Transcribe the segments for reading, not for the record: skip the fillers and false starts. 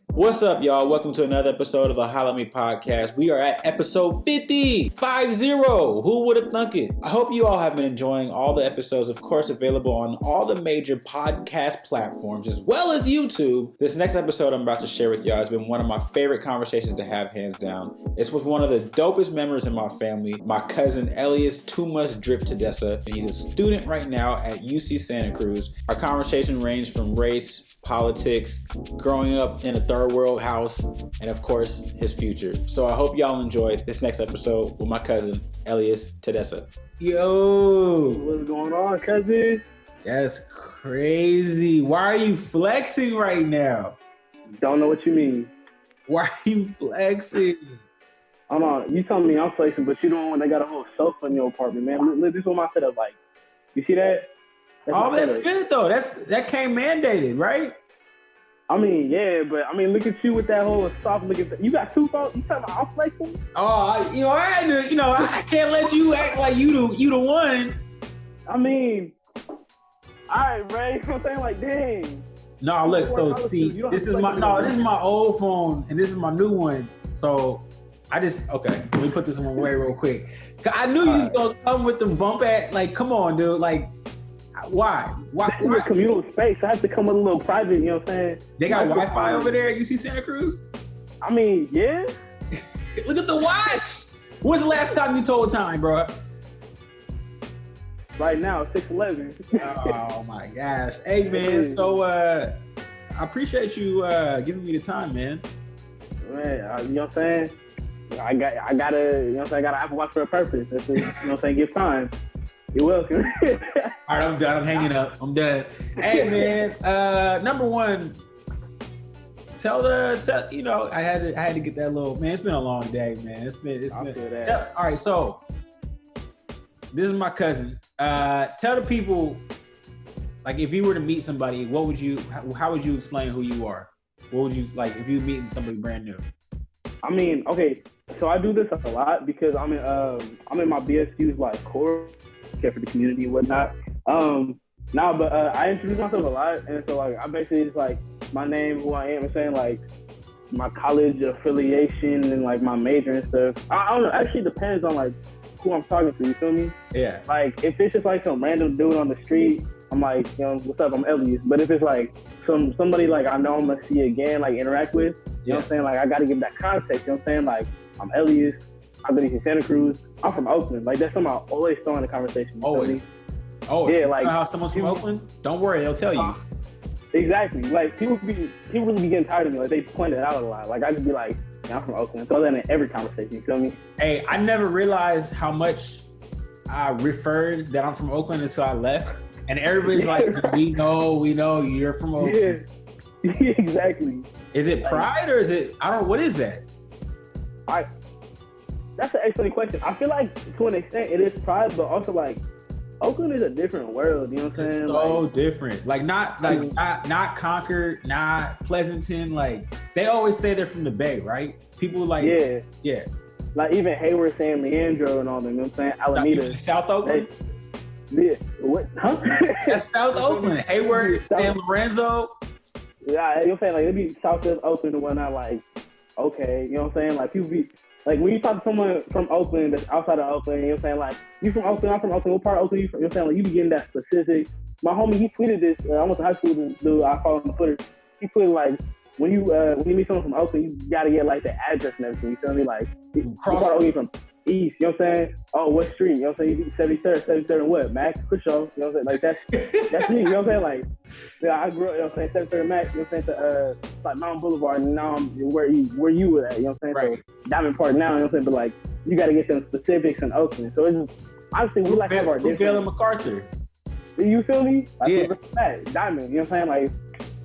What's up, y'all? Welcome to another episode of the Holla podcast. We are at episode 50. Who would have thunk it? I hope you all have been enjoying all the episodes, of course, available on all the major podcast platforms, as well as YouTube. This next episode I'm about to share with y'all has been one of my favorite conversations to have, hands down. It's with one of the dopest members in my family, my cousin Elias Tadesse. He's a student right now at UC Santa Cruz. Our conversation ranged from race, politics, growing up in a third world house, and of course, his future. So I hope y'all enjoy this next episode with my cousin, Elias Tadesse. Yo! What's going on, cousin? That's crazy. Why are you flexing right now? Don't know what you mean. Why are you flexing? Hold on, you telling me I'm flexing, but you don't want they got a whole sofa in your apartment, man. Look, this is what my setup like. You see that? That's good though. That came mandated, right? I mean, yeah, but I mean, look at you with that whole soft looking. You got two phones. You talking about I'm flexing? Oh, I had to. I can't let you act like you the one. I mean, all right, Ray. You know what I'm saying? Like, dang. No, look. So see, this is my old phone, and this is my new one. So okay. Let me put this one away real quick. I knew you was gonna come with them bump at. Like, come on, dude. Like. Why? This is a communal space. I have to come with a little private, you know what I'm saying? They got Wi-Fi over there at UC Santa Cruz? I mean, yeah. Look at the watch. When's the last time you told time, bro? Right now, 6:11. Oh my gosh. Hey man, so I appreciate you giving me the time, man. Man, you know what I'm saying? I gotta, you know what I'm saying? I got an Apple Watch for a purpose. That's you know what I'm saying? Give time. You're welcome. All right, I'm done. I'm hanging up. I'm done. Hey, man. Number one, tell I had to get that little, man, it's been a long day, man. It's been all right, so this is my cousin. Tell the people, like, if you were to meet somebody, how would you explain who you are? What would you, like, if you were meeting somebody brand new? I mean, okay, so I do this a lot because I'm in my BSU's, like, core care for the community and whatnot. I introduce myself a lot, and so like I basically just like my name, who I am, and saying like my college affiliation and like my major and stuff. I don't know. Actually, depends on like who I'm talking to. You feel me? Yeah. Like if it's just like some random dude on the street, I'm like, what's up? I'm Elias. But if it's like somebody like I know I'm gonna see again, like interact with, you know what I'm saying? Like I gotta give that context. You know what I'm saying? Like I'm Elias. I've been in Santa Cruz. I'm from Oakland. Like that's something I always throw in the conversation. Always. Oh yeah, like how someone's from Oakland? Don't worry, they'll tell you. Exactly. Like people really be getting tired of me. Like they point it out a lot. Like I could be like, yeah, I'm from Oakland. Throw that in every conversation. You feel me? Hey, I never realized how much I referred that I'm from Oakland until I left, and everybody's like, we know you're from Oakland. Yeah, exactly. Is it pride or is it? What is that? That's an excellent question. I feel like to an extent it is pride, but also like Oakland is a different world. You know what I'm saying? It's so different. Like not Concord, not Pleasanton. Like they always say they're from the Bay, right? People like yeah. Like even Hayward, San Leandro, and all them. You know what I'm saying? Alameda, South Oakland. Yeah. What? Huh? That's South Oakland. Hayward, San Lorenzo. Yeah, you know what I'm saying? Like it'd be South of Oakland and whatnot. Like okay, you know what I'm saying? Like people be. Like, when you talk to someone from Oakland that's outside of Oakland, you know what I'm saying? Like, you from Oakland, I'm from Oakland, what part of Oakland you from? You know what I'm saying? Like, you be getting that specific. My homie, he tweeted this. I went to high school with this dude I follow on Twitter. He tweeted, like, when you meet someone from Oakland, you got to get, like, the address and everything. You feel me? Like, what part of Oakland you from? East, you know what I'm saying? Oh, what street? You know what I'm saying? You 73rd and what? Max, for sure. You know what I'm saying? Like, that's me, you know what I'm saying? Like, yeah, I grew up, you know what I'm saying? 73rd Max, you know what I'm saying? To, like, Mountain Boulevard, and now I'm where you were at, you know what I'm saying? Right. So, Diamond Park now, you know what I'm saying? But, like, you got to get some specifics in Oakland. So, it's just, honestly, we like have our different. Galen MacArthur. You feel me? Like, yeah. Diamond, you know what I'm saying? Like,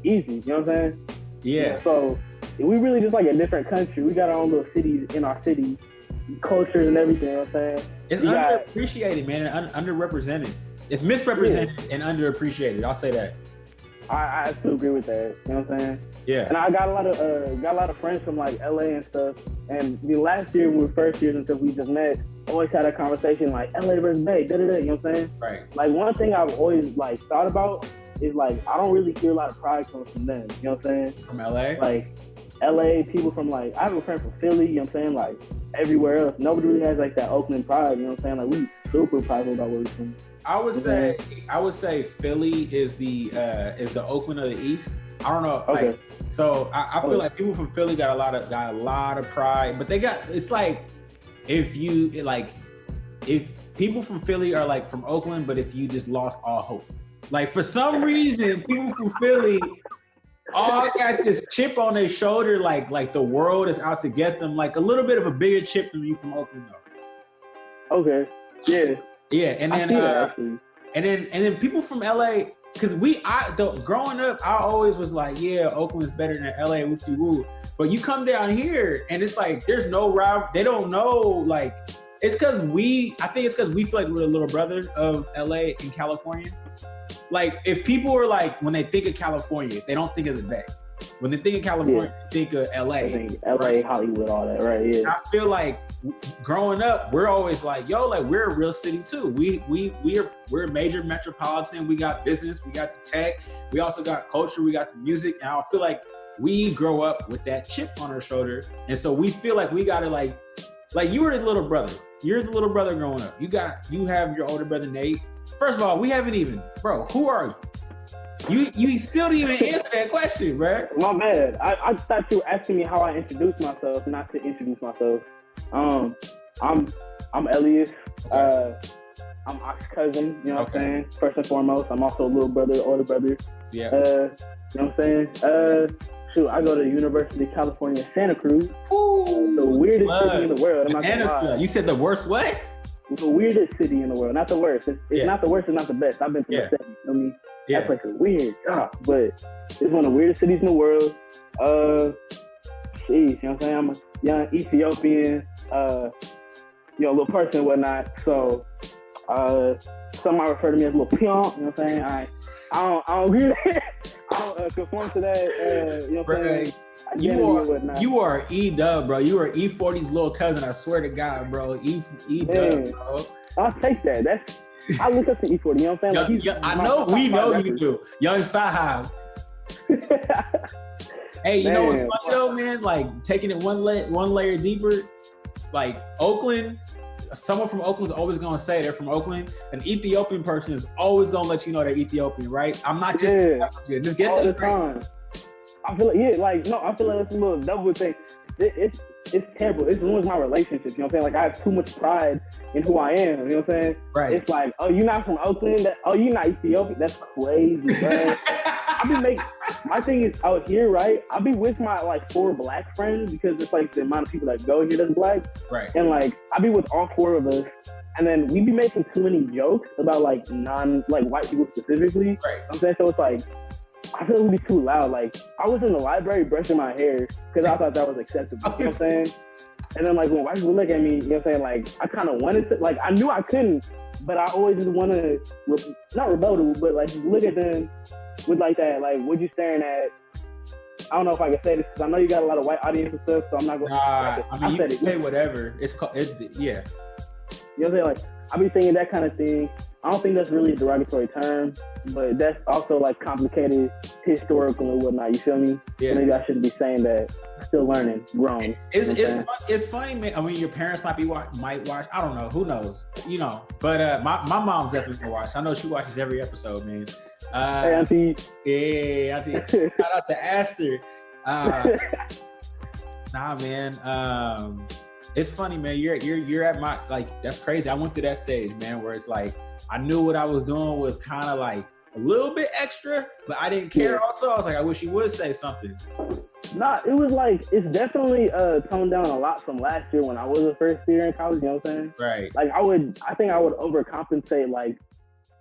easy, you know what I'm saying? Yeah. So, we really just like a different country. We got our own little cities in our city. Cultures and everything, you know what I'm saying? It's underappreciated, man, and underrepresented. It's misrepresented and underappreciated. I'll say that. I still agree with that. You know what I'm saying? Yeah. And I got a lot of friends from like LA and stuff. And the last year when we were first years until we just met, always had a conversation like LA versus Bay, da da da. You know what I'm saying? Right. Like one thing I've always like thought about is like I don't really hear a lot of pride coming from them. You know what I'm saying? From LA? Like LA, people from like I have a friend from Philly, you know what I'm saying? Like everywhere else. Nobody really has like that Oakland pride, you know what I'm saying? Like we super prideful about what we're doing. I would say Philly is the Oakland of the East. I don't know. Okay. Like, so I feel like people from Philly got a lot of pride, but it's like if people from Philly are like from Oakland, but if you just lost all hope. Like for some reason, people from Philly all got this chip on their shoulder, like the world is out to get them, like a little bit of a bigger chip than you from Oakland though. Okay. Yeah. Yeah, and then people from LA, because growing up, I always was like, yeah, Oakland's better than LA, whoopsie woo. But you come down here and it's like there's no rival. They don't know, like I think it's because we feel like we're the little brother of LA and California. Like if people are like, when they think of California, they don't think of the Bay. When they think of California, they think of LA. I think LA, right? Hollywood, all that, right? Yeah. I feel like growing up, we're always like, yo, like we're a real city too. We're a major metropolitan. We got business, we got the tech, we also got culture, we got the music. And I feel like we grow up with that chip on our shoulder. And so we feel like we gotta like you were the little brother. You're the little brother growing up. You have your older brother Nate. First of all, we haven't even, bro, who are you? You still didn't even answer that question, bro. My bad. I thought you were asking me how I introduce myself, not to introduce myself. I'm Elias. I'm Ox's cousin, you know what I'm saying? First and foremost, I'm also a little brother, older brother. Yeah. You know what I'm saying? I go to the University of California, Santa Cruz. Ooh, the weirdest city in the world. I'm not gonna lie. You said the worst what? The weirdest city in the world. Not the worst. It's not the worst, it's not the best. I've been to the city, you know what I mean? Yeah. That place is weird, but it's one of the weirdest cities in the world. You know what I'm saying? I'm a young Ethiopian, little person and whatnot. So, some might refer to me as a little pimp, you know what I'm saying? I don't agree with that. I don't conform to that, you know what I'm saying? You are E-Dub, bro. You are E40's little cousin, I swear to God, bro. E-Dub, bro. I'll take that. I look up to E40, you know what I'm saying? Like we know you do. Young Sahab. Hey, you know what's funny though, man? Like taking it one layer deeper, like Oakland, someone from Oakland is always gonna say they're from Oakland. An Ethiopian person is always gonna let you know they're Ethiopian, right? I'm not just African. Just get all that the time. I feel like I feel like it's a little double thing. It's terrible. It ruins my relationships, you know what I'm saying? Like I have too much pride in who I am, you know what I'm saying? Right. It's like, oh, you're not from Oakland? You're not Ethiopian? That's crazy, bro. My thing is out here, right? I'll be with my like 4 black friends because it's like the amount of people that go here that's black. Right. And like I'll be with all 4 of us, and then we be making too many jokes about like white people specifically. Right. You know what I'm saying? So it's like I feel it would be too loud. Like I was in the library brushing my hair because I thought that was acceptable. You know what I'm saying? And then like when white people look at me, you know what I'm saying? Like I kind of wanted to, like I knew I couldn't, but I always just want to not rebuttal, but like just look at them with like that, like what you staring at? I don't know if I can say this because I know you got a lot of white audience and stuff, so I'm not going to. I mean, you can say whatever. Yeah. You know what I'm saying? Like, I be saying that kind of thing. I don't think that's really a derogatory term, but that's also like complicated historical and whatnot. You feel me? Yeah. So maybe I shouldn't be saying that. Still learning, grown. It's funny, man. I mean, your parents might watch. I don't know. Who knows? You know. But my mom's definitely gonna watch. I know she watches every episode, man. Hey, Auntie. Yeah, Auntie. Shout out to Aster. Nah, man. It's funny, man. You're at my, like, that's crazy. I went through that stage, man, where it's like I knew what I was doing was kind of like a little bit extra, but I didn't care. Yeah. Also, I was like, I wish you would say something. Nah, it was like it's definitely toned down a lot from last year when I was a first year in college. You know what I'm saying? Right. Like I think I would overcompensate. Like,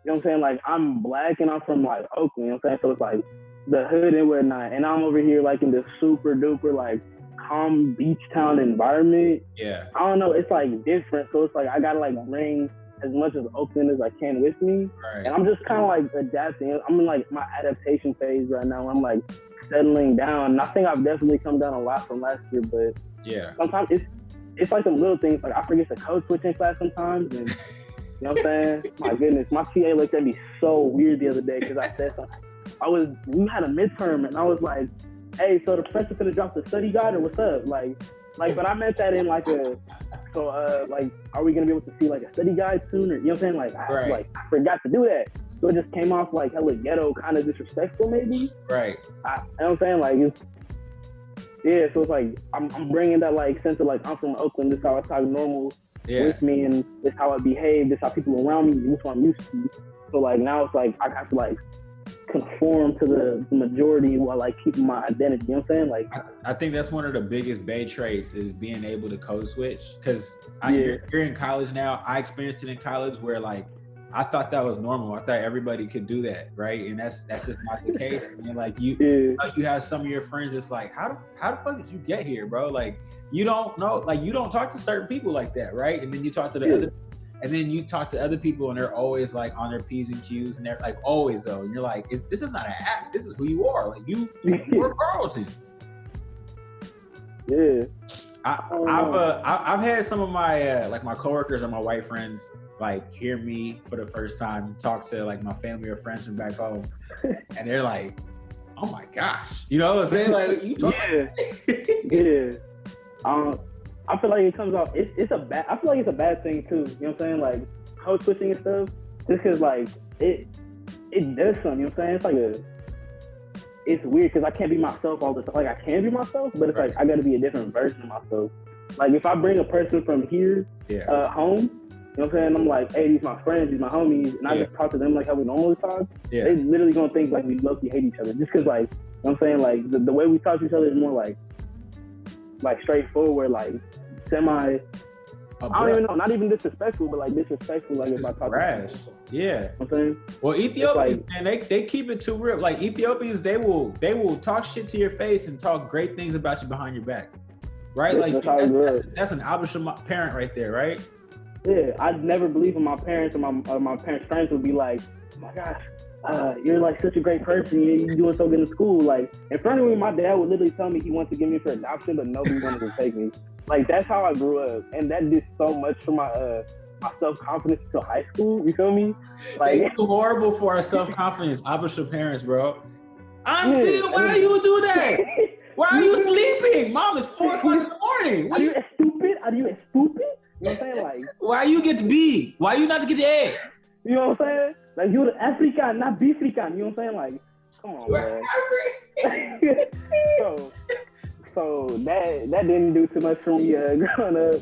you know what I'm saying? Like I'm black and I'm from like Oakland. You know what I'm saying? So it's like the hood and whatnot, and I'm over here like in this super duper like calm beach town environment. Yeah. I don't know. It's like different. So it's like I gotta like bring as much of Oakland as I can with me. Right. And I'm just kind of like adapting. I'm in like my adaptation phase right now. I'm like settling down. And I think I've definitely come down a lot from last year, but yeah, sometimes it's like some little things. Like I forget the code switch in class sometimes, and you know what I'm saying? My goodness, my TA looked at me so weird the other day because I said something. we had a midterm, and I was like, hey, so the professor finna drop the study guide, or what's up? Like, but I meant that in like like, are we gonna be able to see like a study guide soon, or you know what I'm saying? Like, I forgot to do that, so it just came off like hella ghetto, kind of disrespectful, maybe. Right. You know what I'm saying? Like, so it's like I'm bringing that like sense of like I'm from Oakland. This is how I talk normal with me, and this is how I behave. This is how people around me. This is what I'm used to. So like now it's like I have to like conform to the majority while like keeping my identity. You know what I'm saying? Like I think that's one of the biggest Bay traits is being able to code switch. Because you're in college now. I experienced it in college where like I thought that was normal. I thought everybody could do that, right? And that's just not the case. And like you have some of your friends that's like, how the fuck did you get here, bro? Like you don't know, like you don't talk to certain people like that, right? And then you talk to the other. And then you talk to other people and they're always like on their P's and Q's and they're like always though. And you're like, this is not an act. This is who you are. Like you're Carlton. Yeah. I've had some of my like my coworkers or my white friends like hear me for the first time talk to like my family or friends from back home, and they're like, "Oh my gosh," you know what I'm saying? Like you talk. I feel like it comes off. It's a bad. I feel like it's a bad thing too. You know what I'm saying? Like code switching and stuff. Just because like it does something. You know what I'm saying? It's weird because I can't be myself all the time. Like I can be myself, but it's like I got to be a different version of myself. Like if I bring a person from here home, you know what I'm saying? I'm like, hey, these my friends, these my homies, and I just talk to them like how we normally talk. Yeah. They literally gonna think like we low-key hate each other just because like, you know what I'm saying? Like the way we talk to each other is more like straightforward, like semi. I don't even know, not even disrespectful, but like disrespectful, like if I talk rash. Yeah. You know what I'm saying? Well, Ethiopians, man, they keep it too real. Like Ethiopians, they will talk shit to your face and talk great things about you behind your back. Right? Like that's an Abisha parent right there, right? Yeah, I'd never believe in my parents or my parents' friends would be like, oh my gosh, you're like such a great person. You're doing so good in school. Like in front of me, my dad would literally tell me he wants to give me for adoption, but nobody wanted to take me. Like that's how I grew up, and that did so much for my self-confidence until high school. You feel me? Like it's horrible for our self-confidence. Abisha parents, bro. Auntie, why you do that? Why are you sleeping? Mom, it's 4 o'clock in the morning. Are you stupid? You know what I'm saying? Like, why you get the B? Why you not get the A? You know what I'm saying? Like, you're the African, not Bifrican. You know what I'm saying? Like, come on, man. so that didn't do too much for me growing up.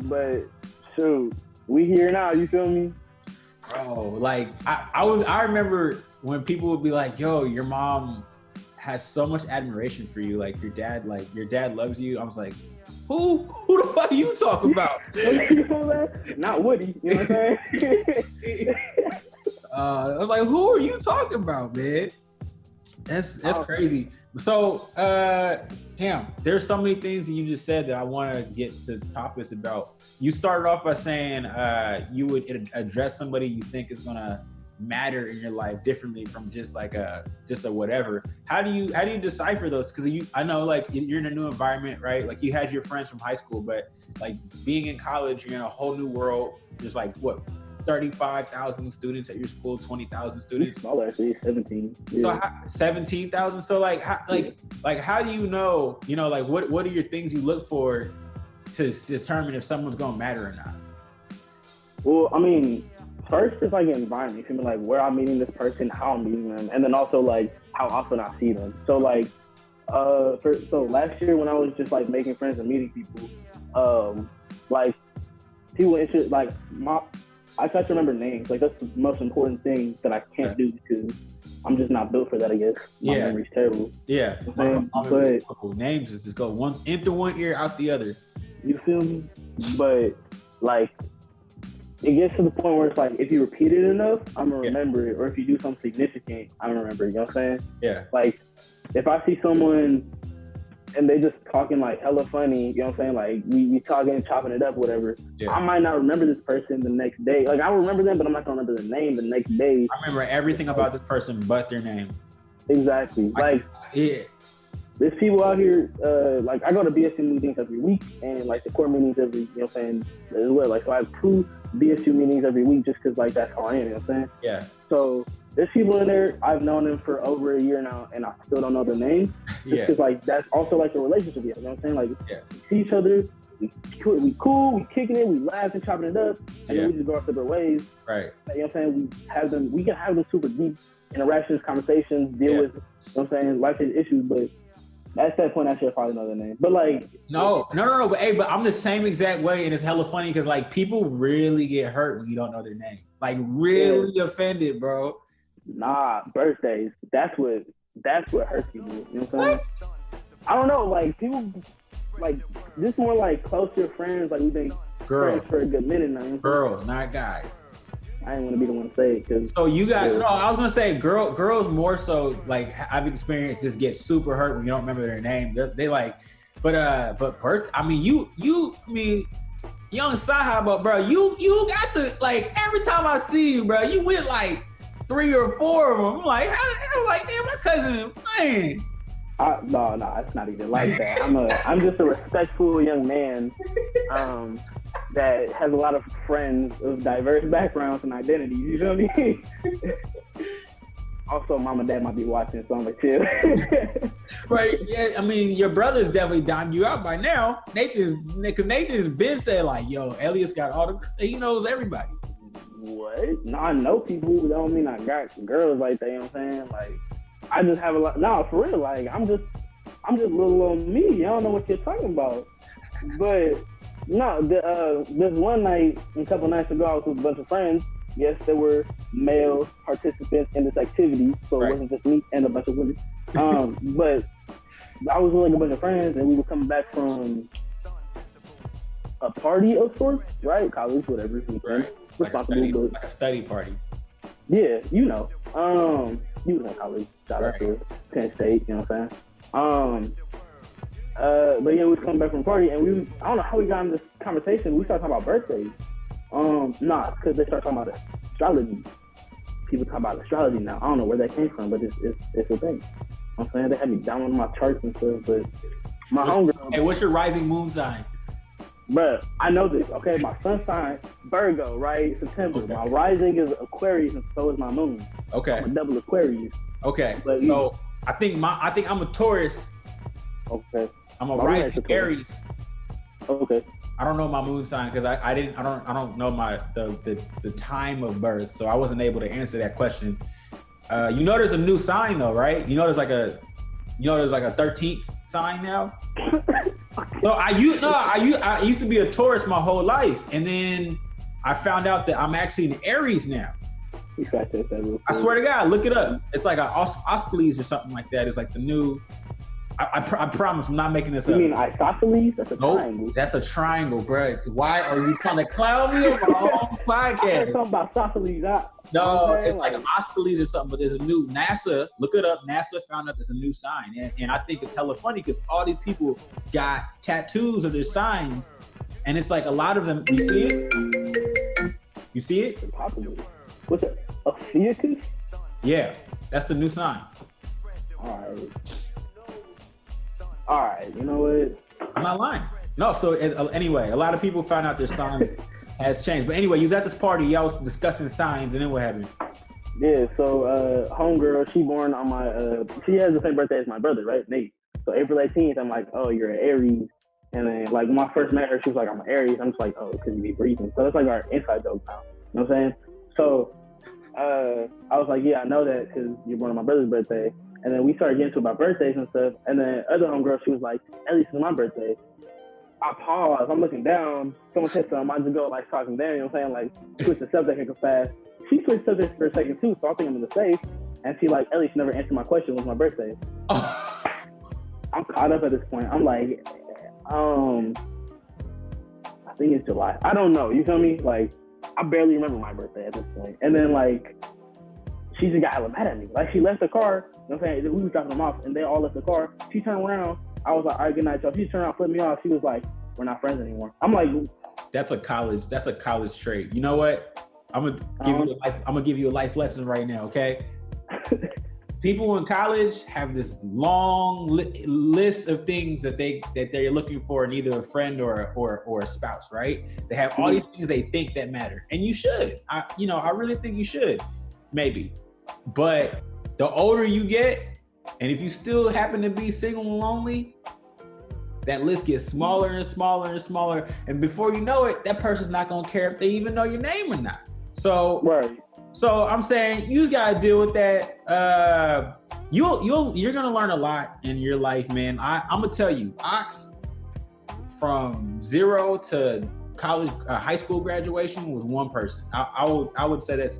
But, shoot, we here now. You feel me? Bro, like, I remember when people would be like, yo, your mom has so much admiration for you. Like, your dad loves you. I was like, Who the fuck are you talking about? Not Woody, you know what I'm saying? I was like, who are you talking about, man? That's crazy. So, damn, there's so many things that you just said that I want to get to topics about. You started off by saying you would address somebody you think is gonna matter in your life differently from just a whatever. How do you decipher those? Because I know like you're in a new environment, right? Like you had your friends from high school, but like being in college, you're in a whole new world. There's like what 35,000 students at your school, 20,000 students. Oh, actually 17. Yeah. So 17,000. So like how do you know? You know, like what are your things you look for to determine if someone's gonna matter or not? Well, I mean, first is like environment. You feel me? Like where I'm meeting this person, how I'm meeting them, and then also like how often I see them. So like, so last year when I was just like making friends and meeting people, like people interested, like I try to remember names. Like that's the most important thing that I can't do because I'm just not built for that. I guess my memory's terrible. Yeah, but names is just go in through one ear, out the other. You feel me? But like, it gets to the point where it's like, if you repeat it enough, I'm gonna remember it. Or if you do something significant, I'm gonna remember it. You know what I'm saying? Yeah. Like, if I see someone and they just talking like hella funny, you know what I'm saying? Like, we talking, chopping it up, whatever. Yeah. I might not remember this person the next day. Like, I remember them, but I'm not gonna remember the name the next day. I remember everything about this person but their name. Exactly. There's people out here, like I go to BSU meetings every week and like the core meetings every, you know what I'm saying, as well. Like, so I have 2 BSU meetings every week just because like that's how I am, you know what I'm saying? Yeah. So there's people in there, I've known them for over a year now, and I still don't know their names. Yeah. Because, like, that's also, like, a relationship, you know what I'm saying? Like, Yeah. we see each other, we cool, we kicking it, we laughing, chopping it up, and then we just go our separate ways. Right. You know what I'm saying? We can have them super deep interactions, conversations, deal with, you know what I'm saying, life issues, but at that point, I should probably know their name. But, like... No. But, hey, but I'm the same exact way, and it's hella funny because, like, people really get hurt when you don't know their name. Like, really offended, bro. Nah, birthdays. That's what hurts people. You know what I'm saying? I don't know. Like, people, like, just more like closer friends. Like, we've been friends for a good minute now. You know girls, not guys. I didn't want to be the one to say it. Cause, so you got, no, I was going to say girls more so, like, I've experienced just get super hurt when you don't remember their name. They like, but birth, I mean, you young Saha, but bro, you got the, like, every time I see you, bro, you went like 3 or 4 of them. I'm like, damn, my cousin, man. No, it's not even like that. I'm just a respectful young man that has a lot of friends of diverse backgrounds and identities. You feel me? Also, mom and dad might be watching, so I'm like, chill. Right? Yeah. I mean, your brother's definitely dimed you out by now. Nathan's been said like, yo, Elias got all the. He knows everybody. What? No, I know people. That don't mean I got girls like that. You know what I'm saying? Like, I just have a lot. No, for real. Like, I'm just little on me. I don't know what you're talking about. But no, this one night, a couple nights ago, I was with a bunch of friends. Yes, there were male participants in this activity, so it wasn't just me and a bunch of women. But I was with like a bunch of friends, and we were coming back from a party of sorts, right? College, whatever. Right. Like a study party. Yeah, you know. You was in college. Shout out to Penn State, you know what I'm saying? But yeah, we was coming back from a party, and I don't know how we got in this conversation. We started talking about birthdays. Because they started talking about astrology. People talk about astrology now. I don't know where that came from, but it's a thing. I'm saying they had me downloading my charts and stuff, but my homegirl. Hey, what's your rising moon sign? Bruh, I know this. Okay, my sun sign Virgo, right? September. Okay. My rising is Aquarius, and so is my moon. Okay. I'm a double Aquarius. Okay. But, so I think I'm a Taurus. Okay. I'm a rising Aries. Okay. I don't know my moon sign because I don't know the time of birth, so I wasn't able to answer that question. You know there's a new sign though, right? You know there's like a 13th sign now. So I used to be a Taurus my whole life, and then I found out that I'm actually an Aries now. I swear to God, look it up. It's like an Astrology or something like that. It's like the new. I promise I'm not making this up. You mean isosceles? That's a triangle. That's a triangle, bro. Why are you trying to clown me on my own podcast? I'm talking about isosceles. No, it's like an Astrology or something, but there's a new NASA. Look it up. NASA found out there's a new sign. And I think it's hella funny because all these people got tattoos of their signs. And it's like a lot of them, you see it? You see it? What's it? Ophiuchus? Yeah, that's the new sign. All right, you know what? I'm not lying. No, so anyway, a lot of people found out their signs has changed. But anyway, you was at this party, y'all was discussing signs, and then what happened? Yeah, so homegirl, she born on my, she has the same birthday as my brother, right, Nate? So April 18th, I'm like, oh, you're an Aries. And then, like, when I first met her, she was like, I'm an Aries. I'm just like, oh, because you be breathing. So that's like our inside joke now. You know what I'm saying? So I was like, yeah, I know that because you're born on my brother's birthday. And then we started getting to about birthdays and stuff. And then other homegirl, she was like, at least it's my birthday. I pause. I'm looking down. Someone said something. I just go like talking there. You know what I'm saying? Like switch the subject real fast. She switched subjects for a second too, so I think I'm in the safe. And she like, Ellie, she never answered my question. It was my birthday. I'm caught up at this point. I'm like, I think it's July. I don't know. You feel me? Like, I barely remember my birthday at this point. And then like, she just got hella mad at me. Like she left the car. You know what I'm saying? We was dropping them off, and they all left the car. She turned around. I was like, all right, good night, y'all. She turned around, flipped me off. She was like, we're not friends anymore. I'm like, that's a college trait. You know what? I'm gonna give you a life lesson right now, okay? People in college have this long list of things that they're looking for in either a friend or a spouse, right? They have all these things they think that matter, and you should. I really think you should. Maybe. But the older you get, and if you still happen to be single and lonely, that list gets smaller and smaller and smaller. And before you know it, that person's not gonna care if they even know your name or not. So, right. So I'm saying you just gotta deal with that. You're gonna learn a lot in your life, man. I'm gonna tell you, Ox, from 0 to college, high school graduation was one person. I would say that's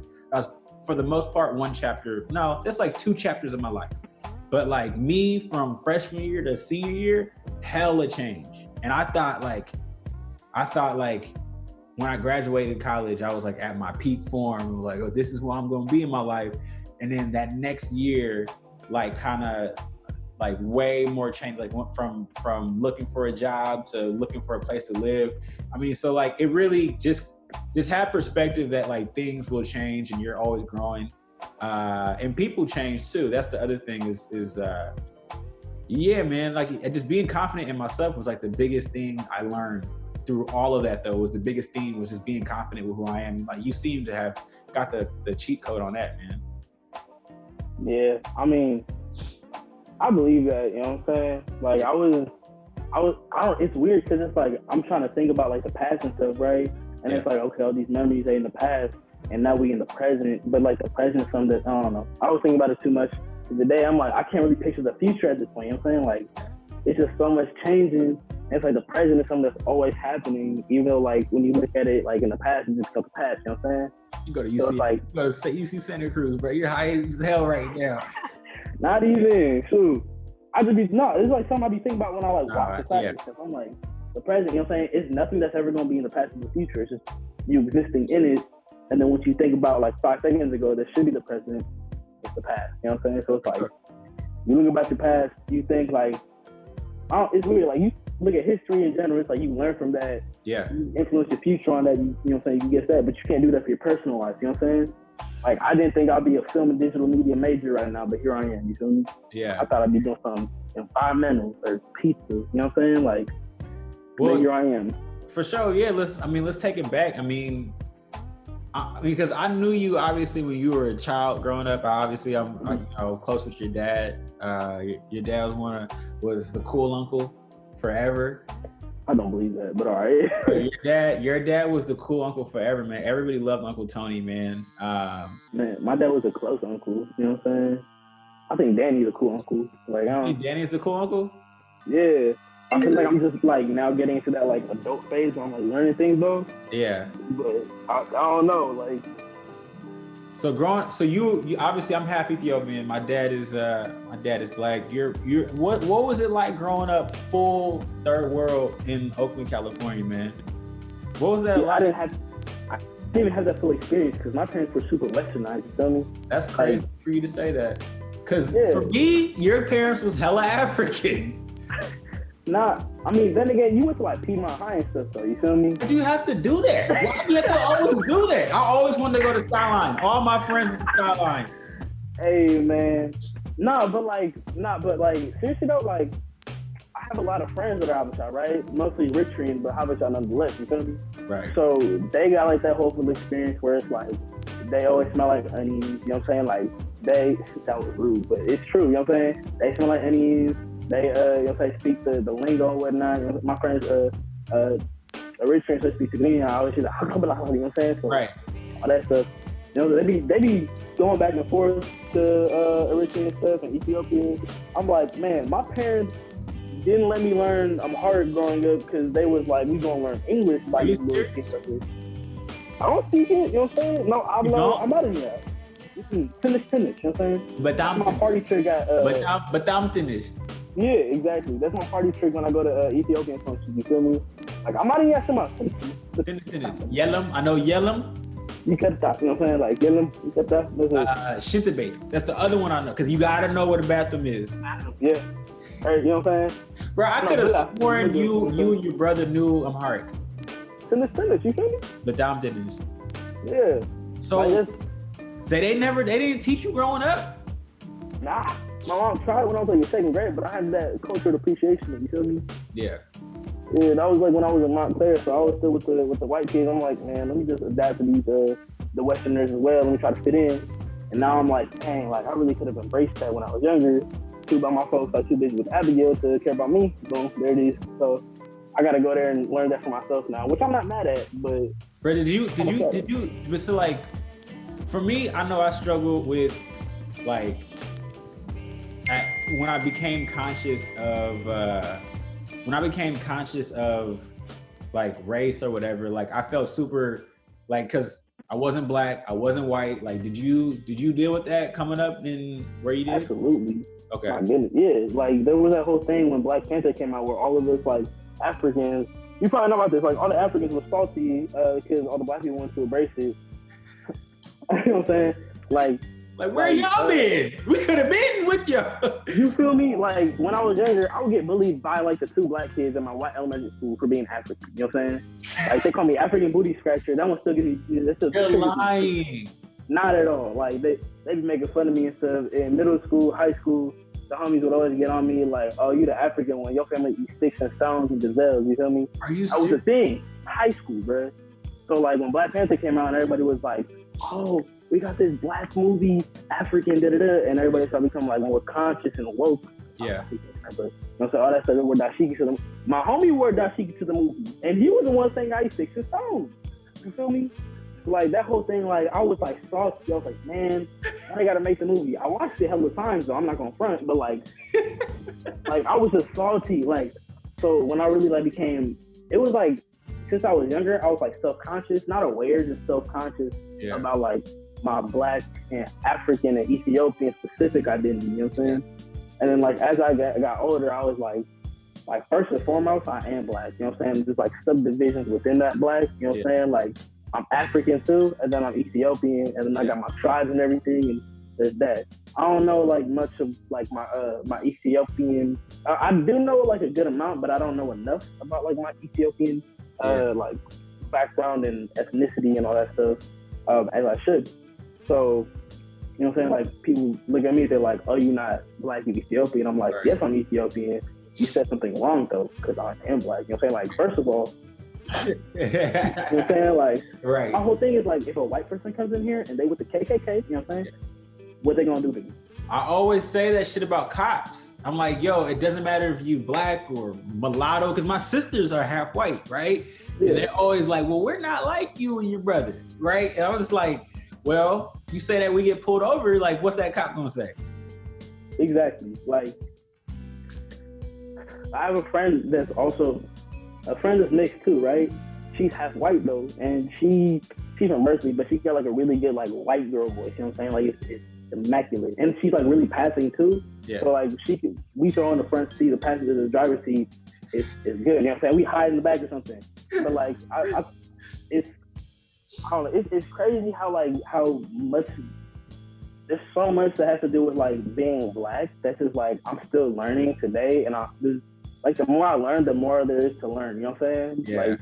for the most part one chapter. No, that's like 2 chapters of my life. But like me from freshman year to senior year, hella change. And I thought like when I graduated college, I was like at my peak form, like, oh, this is who I'm gonna be in my life. And then that next year, like kind of like way more change, like went from looking for a job to looking for a place to live. I mean, so like it really just have perspective that like things will change and you're always growing. And people change too. That's the other thing is yeah, man, like just being confident in myself was like the biggest thing I learned through all of that though. Was the biggest thing was just being confident with who I am. Like you seem to have got the cheat code on that, man. Yeah, I mean, I believe that, you know what I'm saying? Like it's weird because it's like, I'm trying to think about like the past and stuff, right? And it's like, okay, all these memories are in the past and now we in the present, but like the present is something that, I don't know. I was thinking about it too much today. I'm like, I can't really picture the future at this point, you know what I'm saying? Like, it's just so much changing. And it's like the present is something that's always happening, even though like when you look at it like in the past, it's just the past, you know what I'm saying? You go to UC, so like, you go to UC Santa Cruz, bro. You're high as hell right now. Not even, shoot. It's like something I be thinking about when I like watch the class and stuff. I'm like, the present, you know what I'm saying? It's nothing that's ever gonna be in the past or the future. It's just you existing in it. And then what you think about like 5 seconds ago, that should be the present, it's the past. You know what I'm saying? So it's like, you look about your past, you think like, it's weird. Like you look at history in general, it's like you learn from that. Yeah. You influence your future on that, you know what I'm saying? You get that, but you can't do that for your personal life. You know what I'm saying? Like I didn't think I'd be a film and digital media major right now, but here I am. You feel me? Yeah. I thought I'd be doing something environmental or pizza. You know what I'm saying? Like, well, here I am. For sure. Yeah. Let's take it back. I mean, because I knew you obviously when you were a child growing up. I'm close with your dad. Your dad was the cool uncle forever. I don't believe that, but all right. Your dad was the cool uncle forever, man. Everybody loved Uncle Tony, man. Man, my dad was a close uncle. You know what I'm saying? I think Danny's a cool uncle. Like, Danny's the cool uncle? Yeah. I feel like I'm just like now getting into that like adult phase where I'm like learning things though. Yeah. But I don't know, like. So you obviously, I'm half Ethiopian. My dad is black. What was it like growing up full third world in Oakland, California, man? What was that like? I didn't even have that full experience because my parents were super westernized, you feel me? That's crazy for you to say that. Because for me, your parents was hella African. Nah, I mean, then again, you went to like Piedmont High and stuff, though. You feel me? Why do you have to do that? Why do you have to always do that? I always wanted to go to Skyline. All my friends went to Skyline. Hey, man. But seriously though, like, I have a lot of friends that are Habesha, right? Mostly Eritrean, but Habesha nonetheless. You feel me? Right. So they got like that whole full experience where it's like they always smell like onions. You know what I'm saying? Like that was rude, but it's true. You know what I'm saying? They smell like onions. They, you know what I'm saying, speak the lingo and whatnot. You know, my friends, Eritreans, so speak Tigrinya. I always say, like, you know what I'm saying? So, right. All that stuff. You know, they be going back and forth to Eritrean stuff and Ethiopian. I'm like, man, my parents didn't let me learn Amharic growing up because they was like, we gonna learn English by this little thing. I don't speak it, you know what I'm saying? No, I'm out of here. Finish, you know what I'm saying? But my party trick got but I'm finished. Yeah, exactly. That's my party trick when I go to Ethiopian functions. You feel me? Like, I'm out of here, Finish. Yellum. I know Yellum. You cut that. You know what I'm saying? Like, Yellum, you cut that. Shit debate. That's the other one I know. Because you got to know what a bathroom is. Yeah. Hey, you know what I'm saying? Bro, I could have sworn you and your brother knew Amharic. Finish. You feel me? But I'm finished. Yeah. So they didn't teach you growing up? Nah. My mom tried when I was like in 2nd grade, but I had that cultural appreciation. You feel me? Yeah. Yeah, that was like when I was in Montclair, so I was still with the white kids. I'm like, man, let me just adapt to these the Westerners as well. Let me try to fit in. And now I'm like, dang, like I really could have embraced that when I was younger. Too bad my folks are too busy with Abigail to care about me. Boom, there it is. So I gotta go there and learn that for myself now, which I'm not mad at, but. Bro, but so like, for me, I know I struggle with like, when I became conscious of like race or whatever, like I felt super like, cause I wasn't black, I wasn't white. Like, did you deal with that coming up in where you did? Absolutely. Okay. My goodness, yeah. Like there was that whole thing when Black Panther came out where all of us like Africans, you probably know about this, like all the Africans were salty because all the black people wanted to embrace it. You know what I'm saying? Like where y'all been? We could have been with you. You feel me? Like when I was younger, I would get bullied by like the 2 black kids in my white elementary school for being African. You know what I'm saying? Like they call me African booty scratcher. That one still gives me. You're lying. Not at all. Like they be making fun of me and stuff. In middle school, high school, the homies would always get on me like, "Oh, you the African one. Your family eats sticks and stones and gazelles." You feel me? Are you? That was the thing. High school, bro. So like when Black Panther came out, and everybody was like, "Oh, we got this black movie, African, da-da-da," and everybody started becoming like more conscious and woke. Yeah. But so all that stuff, wore dashiki to them. My homie wore dashiki to the movie, and he was the one saying I eat sticks and stones. You feel me? Like that whole thing, like I was like salty. I was like, man, I gotta make the movie. I watched it hella times though. I'm not gonna front, but like I was just salty. Like, so when I really like became, it was like since I was younger, I was like self-conscious, not aware, just self-conscious about like my black and African and Ethiopian specific identity. You know what I'm saying? And then like as I got older, I was like first and foremost, I am black. You know what I'm saying? Just like subdivisions within that black. You know what I'm saying? Like I'm African too, and then I'm Ethiopian, and then I got my tribes and everything, and there's that. I don't know like much of like my Ethiopian. I do know like a good amount, but I don't know enough about like my Ethiopian like background and ethnicity and all that stuff as I should. So, you know what I'm saying? Like people look at me, they're like, "Oh, you're not black, you're Ethiopian." I'm like, "Yes, I'm Ethiopian." You said something wrong though, because I am black. You know what I'm saying? Like first of all. You know what I'm saying? Like, right. My whole thing is like, if a white person comes in here and they with the KKK, you know what I'm saying? What they gonna do to me? I always say that shit about cops. I'm like, yo, it doesn't matter if you black or mulatto, because my sisters are half white, right? Yeah. And they're always like, well, we're not like you and your brother, right? And I'm just like, well, you say that we get pulled over, like, what's that cop gonna say? Exactly. Like, I have a friend that's also mixed too, right? She's half white though, and she's from Berkeley, but she got like a really good like white girl voice. You know what I'm saying? Like it's immaculate, and she's like really passing too. Yeah. So like we throw in the front seat, the passenger, the driver's seat. It's good. You know what I'm saying? We hide in the back or something. But like it's crazy how much. There's so much that has to do with like being black. That's just like I'm still learning today, and like the more I learn, the more there is to learn. You know what I'm saying? Yeah. Like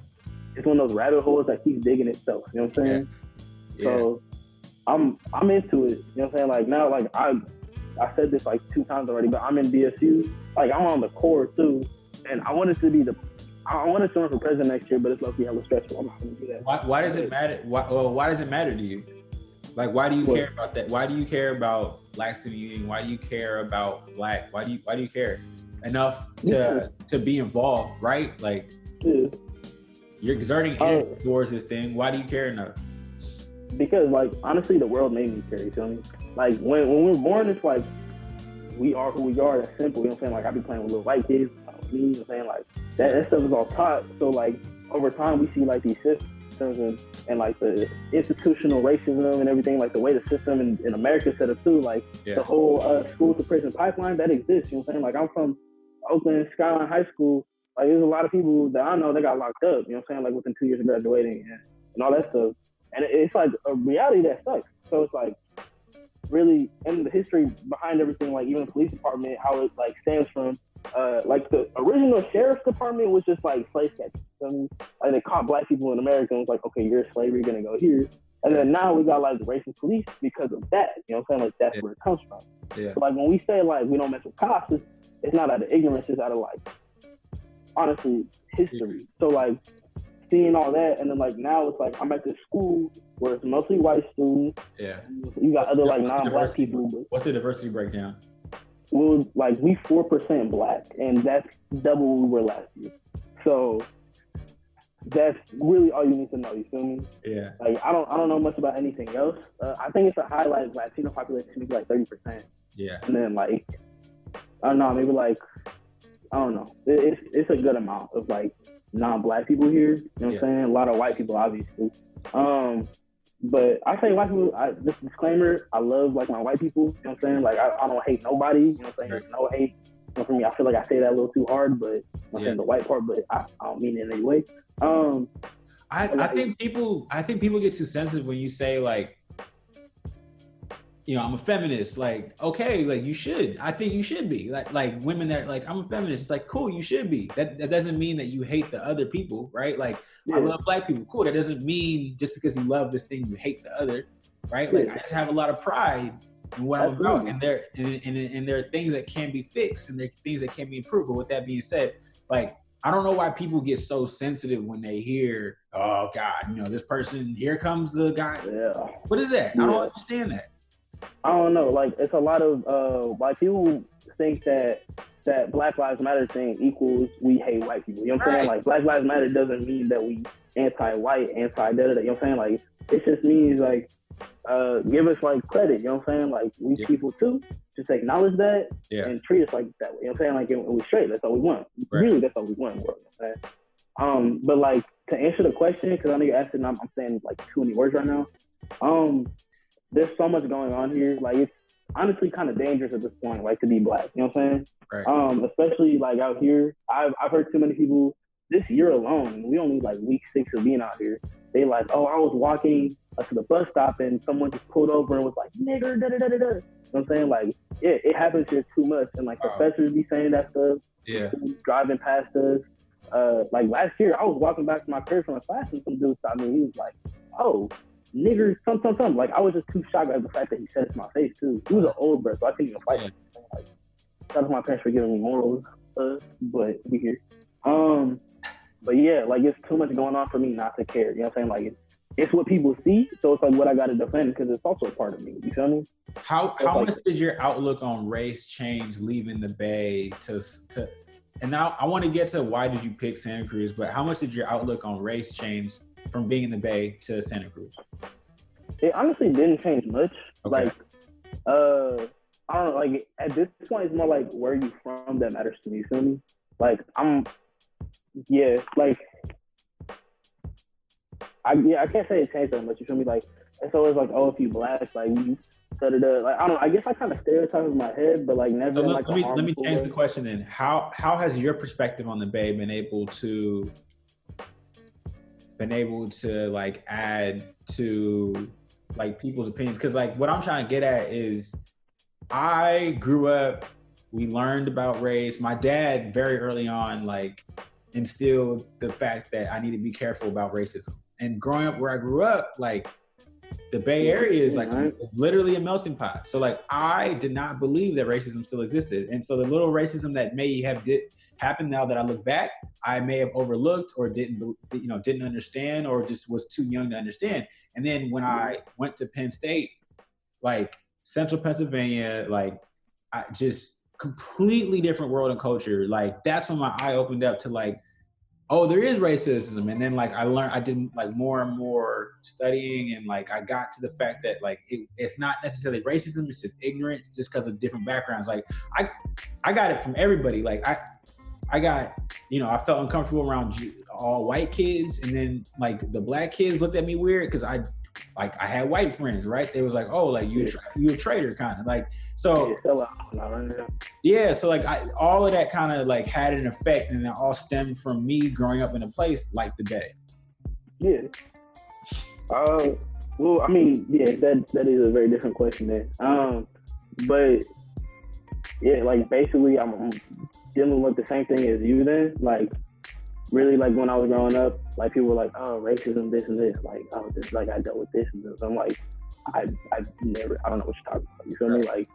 it's one of those rabbit holes that keeps digging itself. You know what I'm saying? Yeah. So I'm into it. You know what I'm saying? Like now, like I said this like 2 times already, but I'm in BSU. Like I'm on the core too, and I wanted to run for president next year, but it's low-key hella stressful. I'm not gonna do that. Why does it matter? Why does it matter to you? Like, why do you care about that? Why do you care about Black Student Union? Why do you care about black? Why do you care enough to be involved, right? Like, you're exerting energy towards this thing. Why do you care enough? Because, like, honestly, the world made me care, you feel me? Like, when we're born, it's like, we are who we are. That's simple, you know what I'm saying? Like, I be playing with little white kids, you know what I'm saying? Like, that stuff is all taught. So, like, over time, we see, like, these systems and like, the institutional racism and everything, like, the way the system in America is set up, too. Like, the whole school to prison pipeline, that exists, you know what I'm saying? Like, I'm from Oakland Skyline High School. Like, there's a lot of people that I know that got locked up, you know what I'm saying? Like, within 2 years of graduating and all that stuff. And it's like a reality that sucks. So it's like really, and the history behind everything, like even the police department, how it like stems from, like the original sheriff's department was just like slave catching. So, like they caught black people in America and was like, okay, you're a slave, you're gonna go here. And then now we got like the racist police because of that. You know what I'm saying? Like that's where it comes from. Yeah. So, like when we say like we don't mess with cops, it's not out of ignorance, it's out of like honestly history. So like seeing all that, and then like now it's like I'm at this school where it's mostly white students. Yeah. You got other like non-black people. But, what's the diversity breakdown? well, like we 4% black, and that's double what we were last year. So that's really all you need to know. You feel me? Yeah. Like I don't know much about anything else. I think it's a highlight Latino population, maybe like 30%. Yeah. And then like I don't know, maybe like I don't know. It's a good amount of like non-black people here. You know what I'm saying? A lot of white people, obviously. But I say white people. Just disclaimer: I love like my white people. You know what I'm saying? Like I don't hate nobody. You know what I'm saying? There's no hate. You know, for me, I feel like I say that a little too hard, but I'm saying the white part. But I don't mean it in any way. I think people get too sensitive when you say like, you know, I'm a feminist. Like, okay, like you should. I think you should be. Like women that are like, I'm a feminist. It's like, cool, you should be. That doesn't mean that you hate the other people, right? Like, I love black people. Cool. That doesn't mean just because you love this thing, you hate the other, right? Like, I just have a lot of pride in what I'm about, and there are things that can be fixed, and there are things that can be improved. But with that being said, like, I don't know why people get so sensitive when they hear, oh God, you know, this person, here comes the guy. Yeah. What is that? I don't understand that. I don't know. Like, it's a lot of white people think that Black Lives Matter thing equals we hate white people. You know what I'm saying? Like, Black Lives Matter doesn't mean that we anti-white, anti-da-da-da. You know what I'm saying? Like, it just means, like, give us, like, credit. You know what I'm saying? Like, we people, too. Just acknowledge that and treat us like that way. You know what I'm saying? Like, we straight. That's all we want. Really, that's all we want. You know what I'm saying? But, like, to answer the question, because I know you're asking, I'm saying, like, too many words right now. There's so much going on here. Like, it's honestly kind of dangerous at this point, like, to be black. You know what I'm saying? Right. Especially, like, out here. I've heard too many people this year alone. We only, like, week 6 of being out here. They like, oh, I was walking to the bus stop and someone just pulled over and was like, nigger, da-da-da-da-da. You know what I'm saying? Like, it happens here too much. And, like, professors be saying that stuff. Yeah. Driving past us. Like, last year, I was walking back to my crib from a class and some dude stopped me. He was like, oh, niggers, something. Like, I was just too shocked at the fact that he said it to my face, too. He was an old bro, so I couldn't even fight him. Like, shout out to my parents for giving me morals, but we here. But yeah, like, it's too much going on for me not to care. You know what I'm saying? Like, it's what people see, so it's like what I got to defend because it's also a part of me. You feel me? How much did your outlook on race change leaving the Bay to? And now I want to get to why did you pick Santa Cruz, but how much did your outlook on race change from being in the Bay to Santa Cruz? It honestly didn't change much. Okay. Like, I don't know. Like, at this point, it's more like where you from that matters to me. You feel me? Like, I can't say it changed that much. You feel me? Like, it's always like, oh, if you black, like, you da-da-da. Like, I don't know. I guess I kind of stereotype in my head, but like never. So let me change the question then. How has your perspective on the Bay been able to like add to like people's opinions? Because like what I'm trying to get at is I grew up, we learned about race. My dad very early on like instilled the fact that I need to be careful about racism. And growing up where I grew up, like the Bay Area is like literally a melting pot. So like I did not believe that racism still existed. And so the little racism that may have happened now that I look back, I may have overlooked or didn't understand or just was too young to understand. And then when I went to Penn State, like Central Pennsylvania, like I just completely different world and culture. Like that's when my eye opened up to like, oh, there is racism. And then like I did like more and more studying and like I got to the fact that like it's not necessarily racism, it's just ignorance just because of different backgrounds. Like I got it from everybody. Like I got, you know, I felt uncomfortable around all white kids, and then like the black kids looked at me weird because I had white friends, right? They was like, oh, like you a traitor kind of like, so yeah. So like all of that kind of like had an effect, and it all stemmed from me growing up in a place like the Bay. Yeah. Well, I mean, yeah, that is a very different question there. But yeah, like basically I'm dealing with the same thing as you then. Like really, like when I was growing up, like people were like, oh, racism, this and this. Like, oh, this, like I dealt with this and this. I'm like, I don't know what you're talking about. You feel me? Like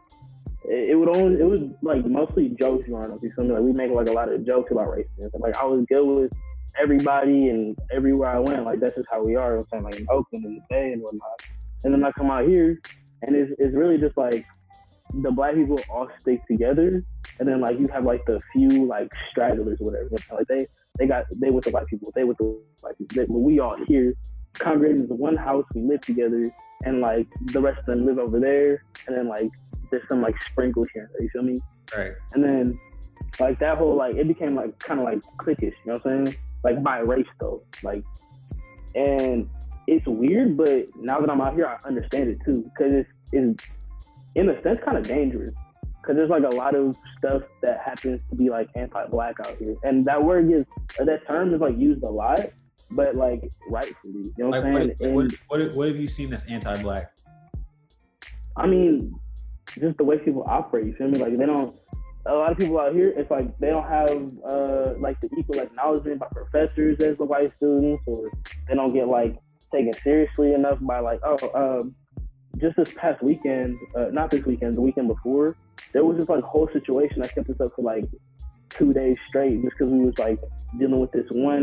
it was like mostly jokes growing up. You feel me? Like we make like a lot of jokes about racism. Like I was good with everybody and everywhere I went, like that's just how we are. I'm saying like in Oakland and the Bay and whatnot. And then I come out here, and it's really just like the black people all stick together, and then like you have like the few like stragglers or whatever. Like they with the white people, they with the white people. But we all here congregating in one house, we live together, and like the rest of them live over there, and then like there's some like sprinkles here. You feel me? Right. And then like that whole like it became like kind of like cliquish. You know what I'm saying? Like by race though, like, and it's weird, but now that I'm out here, I understand it too, because it's in a sense kind of dangerous, because there's like a lot of stuff that happens to be like anti-black out here, and that word that term is like used a lot, but like rightfully, you know what I'm saying? What have you seen that's anti-black? I mean, just the way people operate. You feel me? Like they don't. A lot of people out here, it's like they don't have like the equal acknowledgement by professors as the white students, or they don't get like taken seriously enough by like, just this past weekend, not this weekend, the weekend before, there was this like whole situation that kept us up for like 2 days straight, just because we was like dealing with this one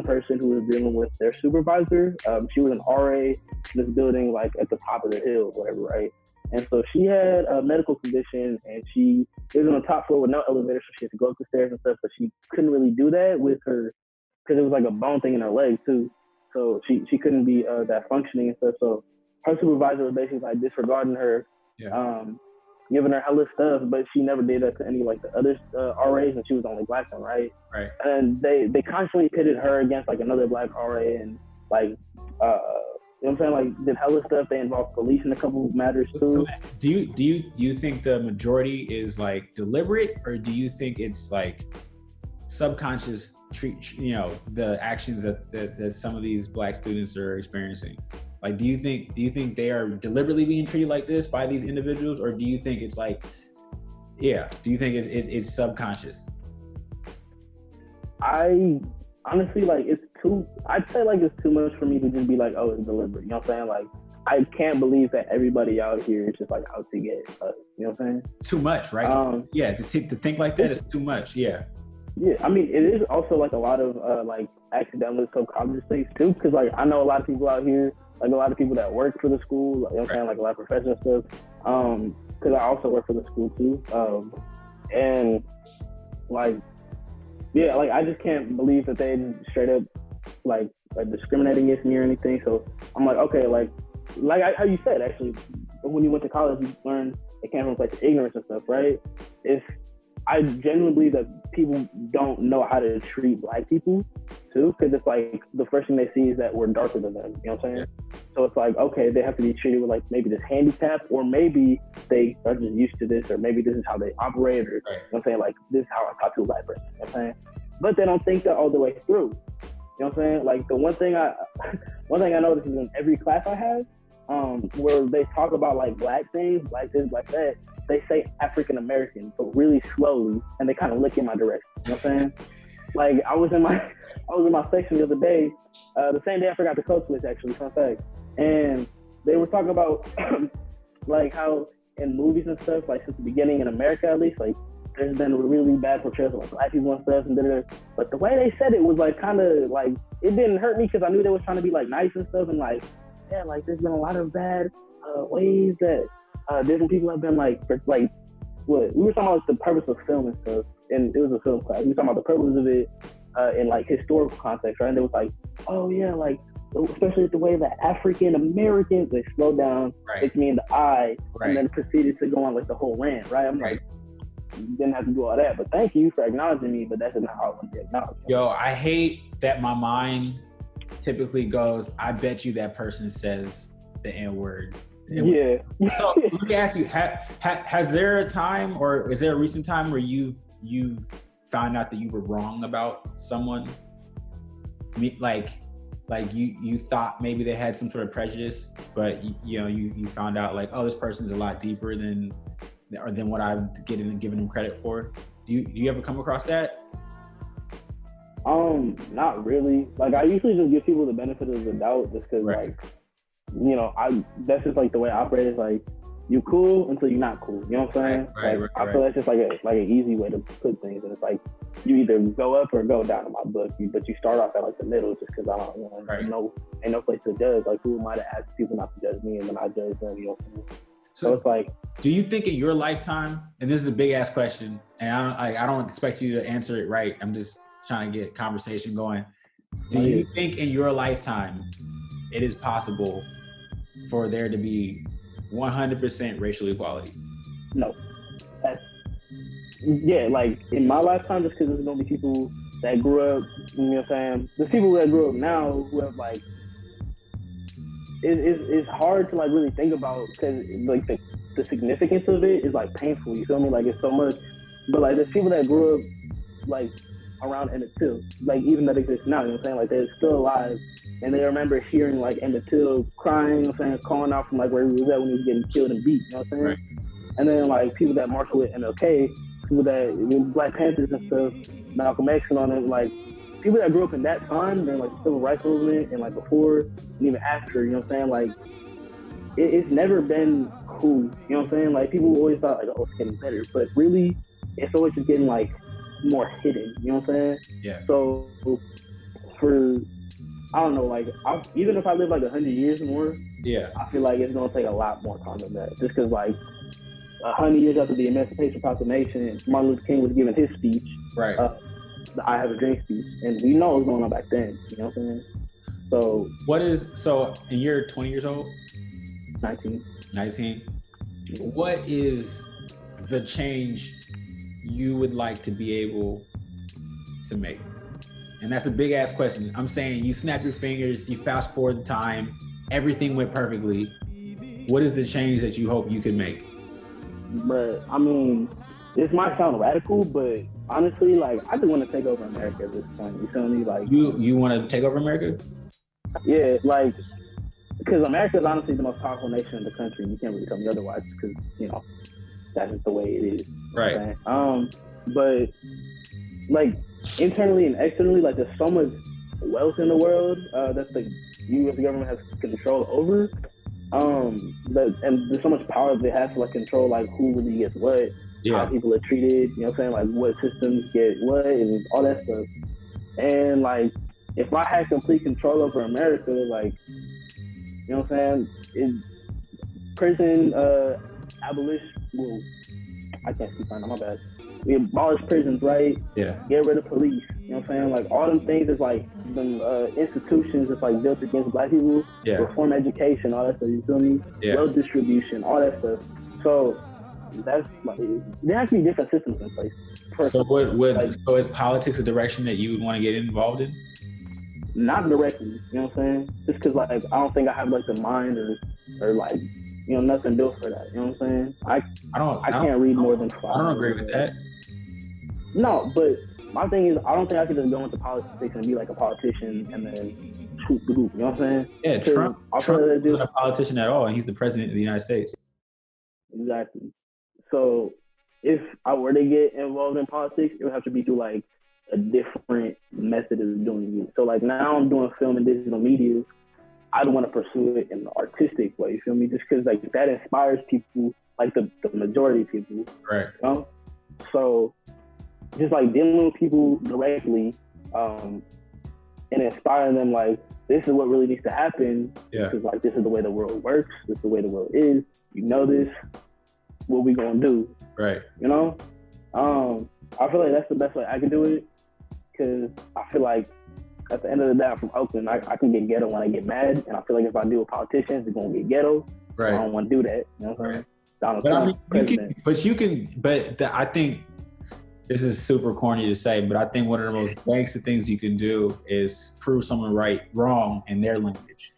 person who was dealing with their supervisor. She was an RA in this building like at the top of the hill, whatever, right? And so she had a medical condition, and she was on the top floor with no elevator, so she had to go up the stairs and stuff, but she couldn't really do that with her, because it was like a bone thing in her leg too. So she couldn't be that functioning and stuff. So her supervisor was basically like disregarding her, giving her hella stuff, but she never did that to any like the other RAs, and she was the only black one, right? Right. And they constantly pitted her against like another black RA, and like you know what I'm saying? Like did hella stuff. They involved police in a couple of matters too. So do you think the majority is like deliberate, or do you think it's like subconscious the actions that some of these black students are experiencing? Like do you think they are deliberately being treated like this by these individuals, or do you think it's like do you think it's subconscious? I honestly like I'd say like it's too much for me to just be like, oh, it's deliberate. You know what I'm saying? Like I can't believe that everybody out here is just like out to get us. You know what I'm saying? Too much, right? To think like that is too much. Yeah. Yeah, I mean, it is also like a lot of like accidental subconscious things too, because like I know a lot of people out here, like a lot of people that work for the school, like, you know what I'm saying, like a lot of professional stuff. Because I also work for the school too, and like like I just can't believe that they straight up like discriminating against me or anything. So I'm like, okay, like how you said, actually, when you went to college, you learned it came from a place of ignorance and stuff, right? I genuinely believe that people don't know how to treat black people too, because it's like the first thing they see is that we're darker than them. You know what I'm saying? Yeah. So it's like, okay, they have to be treated with like maybe this handicap, or maybe they are just used to this, or maybe this is how they operate, or you know what I'm saying, like this is how I talk to a black person. You know what I'm saying? But they don't think that all the way through. You know what I'm saying? Like the one thing I notice is in every class I have, where they talk about like black things, like this, like that, they say African American, but really slowly, and they kind of look in my direction. You know what I'm saying? Like I was in my section the other day, the same day I forgot the code switch, actually, fun fact. And they were talking about like how in movies and stuff, like since the beginning in America at least, like there's been really bad portrayals of like black people and stuff, and da-da-da. But the way they said it was like kind of like it didn't hurt me, because I knew they was trying to be like nice and stuff, and like like there's been a lot of bad ways that different people have been like what we were talking about, like, the purpose of film and stuff, and it was a film class. We were talking about the purpose of it in like historical context, right? And it was like, oh yeah, like especially the way that African Americans, they slowed down, looked me in the eye, and then proceeded to go on like the whole rant, right? I'm like, you didn't have to do all that, but thank you for acknowledging me, but that's just not how I want to be acknowledged. Yo, I hate that my mind typically goes, I bet you that person says the N-word. Yeah. So let me ask you, has there a time, or is there a recent time where you found out that you were wrong about someone? Like you thought maybe they had some sort of prejudice, but you found out like, oh, this person's a lot deeper than what I'm giving them credit for. Do you ever come across that? Not really. Like I usually just give people the benefit of the doubt, just because like, that's just like the way I operate. Is like, you cool until you're not cool. You know what I'm saying? I feel that's just like an easy way to put things. And it's like you either go up or go down in my book. But you start off at like the middle, just because I don't know, ain't no place to judge. Like who am I to ask people not to judge me, and then I judge them? You know what I'm saying? So it's like, do you think in your lifetime, and this is a big ass question, and I don't expect you to answer it right. I'm just trying to get conversation going. Do you think in your lifetime it is possible for there to be 100% racial equality? No. Like in my lifetime, just because there's gonna be people that grew up, you know what I'm saying? There's people that grew up now who have like, it's hard to like really think about, because like the significance of it is like painful. You feel me? Like it's so much, but like there's people that grew up like around Emmett Till, like even that exists now. You know what I'm saying? Like they're still alive, and they remember hearing like Emmett Till crying, you know what I'm saying, calling out from like where he was at when he was getting killed and beat. You know what I'm saying? Right. And then like people that marched with MLK, people that Black Panthers and stuff, Malcolm X and all that, like people that grew up in that time during like the civil rights movement and like before and even after, you know what I'm saying? Like it's never been cool, you know what I'm saying? Like people always thought like, oh, it's getting better, but really it's always just getting like more hidden, you know what I'm saying? Yeah. So for, I don't know, like even if I live like 100 years more, I feel like it's gonna take a lot more time than that, just because like 100 years after the Emancipation Proclamation, Martin Luther King was giving his speech, right? The I Have a Dream speech, and we know what was going on back then. You know what I'm saying? So and you're 20 years old? 19. 19. What is the change you would like to be able to make? And that's a big ass question. I'm saying you snap your fingers, you fast forward the time, everything went perfectly. What is the change that you hope you can make? But I mean, this might sound radical, but honestly, like I just want to take over America at this point. You feel me? Like you want to take over America? Yeah, like because America is honestly the most powerful nation in the country. You can't really tell me otherwise, because you know that's just the way it is. Right. But like internally and externally, like there's so much wealth in the world that the U.S. government has control over. And there's so much power they have to like control like who really gets what, how people are treated, you know what I'm saying, like what systems get what and all that stuff. And like if I had complete control over America, like, you know what I'm saying, prison abolition, well, I can't speak right now, my bad. We abolish prisons, right? Yeah. Get rid of police. You know what I'm saying? Like all them things is like them institutions that's like built against Black people. Yeah. Reform education, all that stuff. You feel me? Yeah. Wealth distribution, all that stuff. So that's like there has to be different systems in place. So is politics a direction that you would want to get involved in? Not directly. You know what I'm saying? Just because like I don't think I have like the mind or like, you know, nothing built for that. You know what I'm saying? I can't read more than 5. I don't agree with that. No, but my thing is, I don't think I could just go into politics and be like a politician and then shoot the hoop. You know what I'm saying? Yeah, Trump isn't a politician at all, and he's the president of the United States. Exactly. So if I were to get involved in politics, it would have to be through like a different method of doing it. So like now I'm doing film and digital media. I'd want to pursue it in an artistic way, you feel me? Just because like that inspires people, like the majority of people. Right. You know? So just like dealing with people directly and inspiring them like this is what really needs to happen. Yeah. Because like this is the way the world works, this is the way the world is. You know this, what we gonna do. Right. You know? I feel like that's the best way I can do it. Because I feel like at the end of the day, I'm from Oakland. I can get ghetto when I get mad, and I feel like if I deal with politicians, it's gonna get ghetto. Right. I don't want to do that. You know what I'm saying? Donald Trump, I think this is super corny to say, but I think one of the most gangster things you can do is prove someone wrong in their language.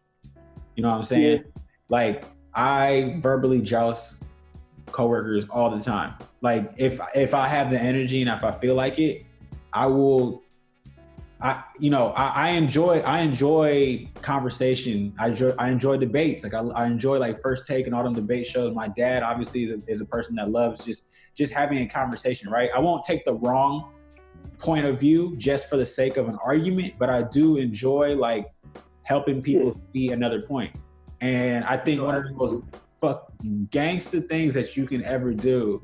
You know what I'm saying? Yeah. Like I verbally joust coworkers all the time. Like if I have the energy and if I feel like it, I will. I enjoy conversation. I enjoy debates. Like I enjoy like First Take and all them debate shows. My dad obviously is a person that loves just having a conversation, right? I won't take the wrong point of view just for the sake of an argument, but I do enjoy like helping people see another point. And I think one of the most fucking gangster things that you can ever do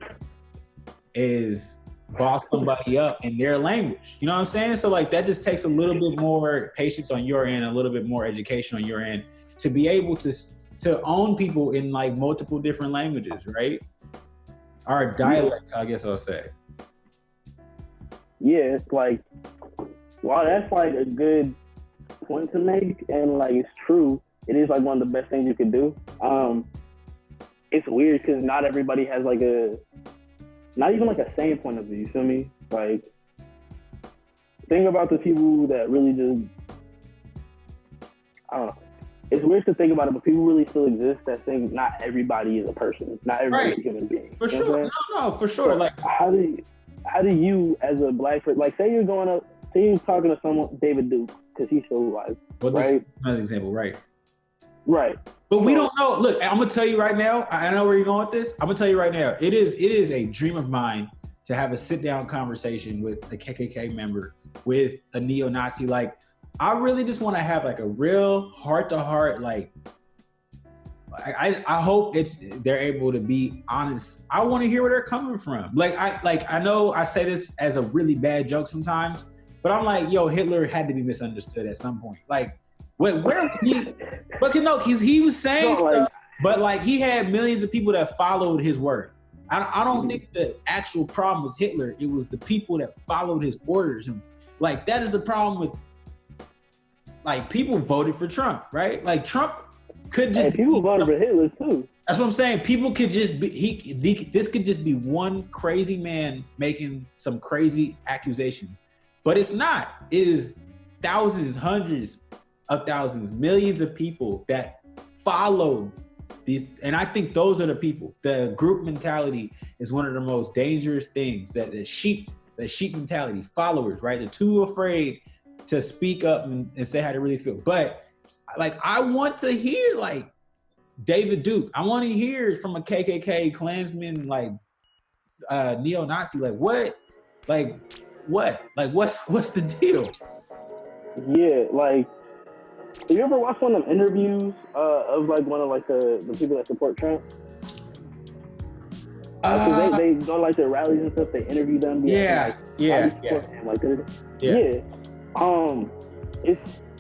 is boss somebody up in their language. You know what I'm saying? So like that just takes a little bit more patience on your end, a little bit more education on your end to be able to own people in like multiple different languages, right? Or dialects, I guess I'll say. Yeah, it's like, wow, that's like a good point to make, and like it's true. It is like one of the best things you can do. It's weird because not everybody has like not even like a sane point of view. You feel me? Like, think about the people that really just, I don't know. It's weird to think about it, but people really still exist that think not everybody is a person. Not everybody is a human being. For sure. No, for sure. Like, how do you, as a black person, like, say you're talking to someone, David Duke, because he's still alive, right? Another example, right? Right. But we don't know. Look, I'm gonna tell you right now. I know where you're going with this. I'm gonna tell you right now. It is a dream of mine to have a sit-down conversation with a KKK member, with a neo-Nazi. Like, I really just want to have like a real heart-to-heart. Like, I hope they're able to be honest. I want to hear where they're coming from. I know I say this as a really bad joke sometimes, but I'm like, yo, Hitler had to be misunderstood at some point. Like, where was he? But no, he was saying stuff, but like he had millions of people that followed his word. I don't think the actual problem was Hitler. It was the people that followed his orders. And like, that is the problem with, like, people voted for Trump, right? Like, Trump could just... people voted for Hitler too. That's what I'm saying. People could just be, this could just be one crazy man making some crazy accusations. But it's not. It is thousands, hundreds of thousands, millions of people that follow these. And I think those are the people. The group mentality is one of the most dangerous things. That the sheep mentality, followers, right? They're too afraid to speak up and say how they really feel. But like, I want to hear like David Duke. I want to hear from a KKK Klansman, like neo-Nazi. Like what? Like what? Like what's the deal? Yeah, like, have you ever watched one of them interviews of like one of like the people that support Trump? They go like their rallies and stuff. They interview them. Yeah.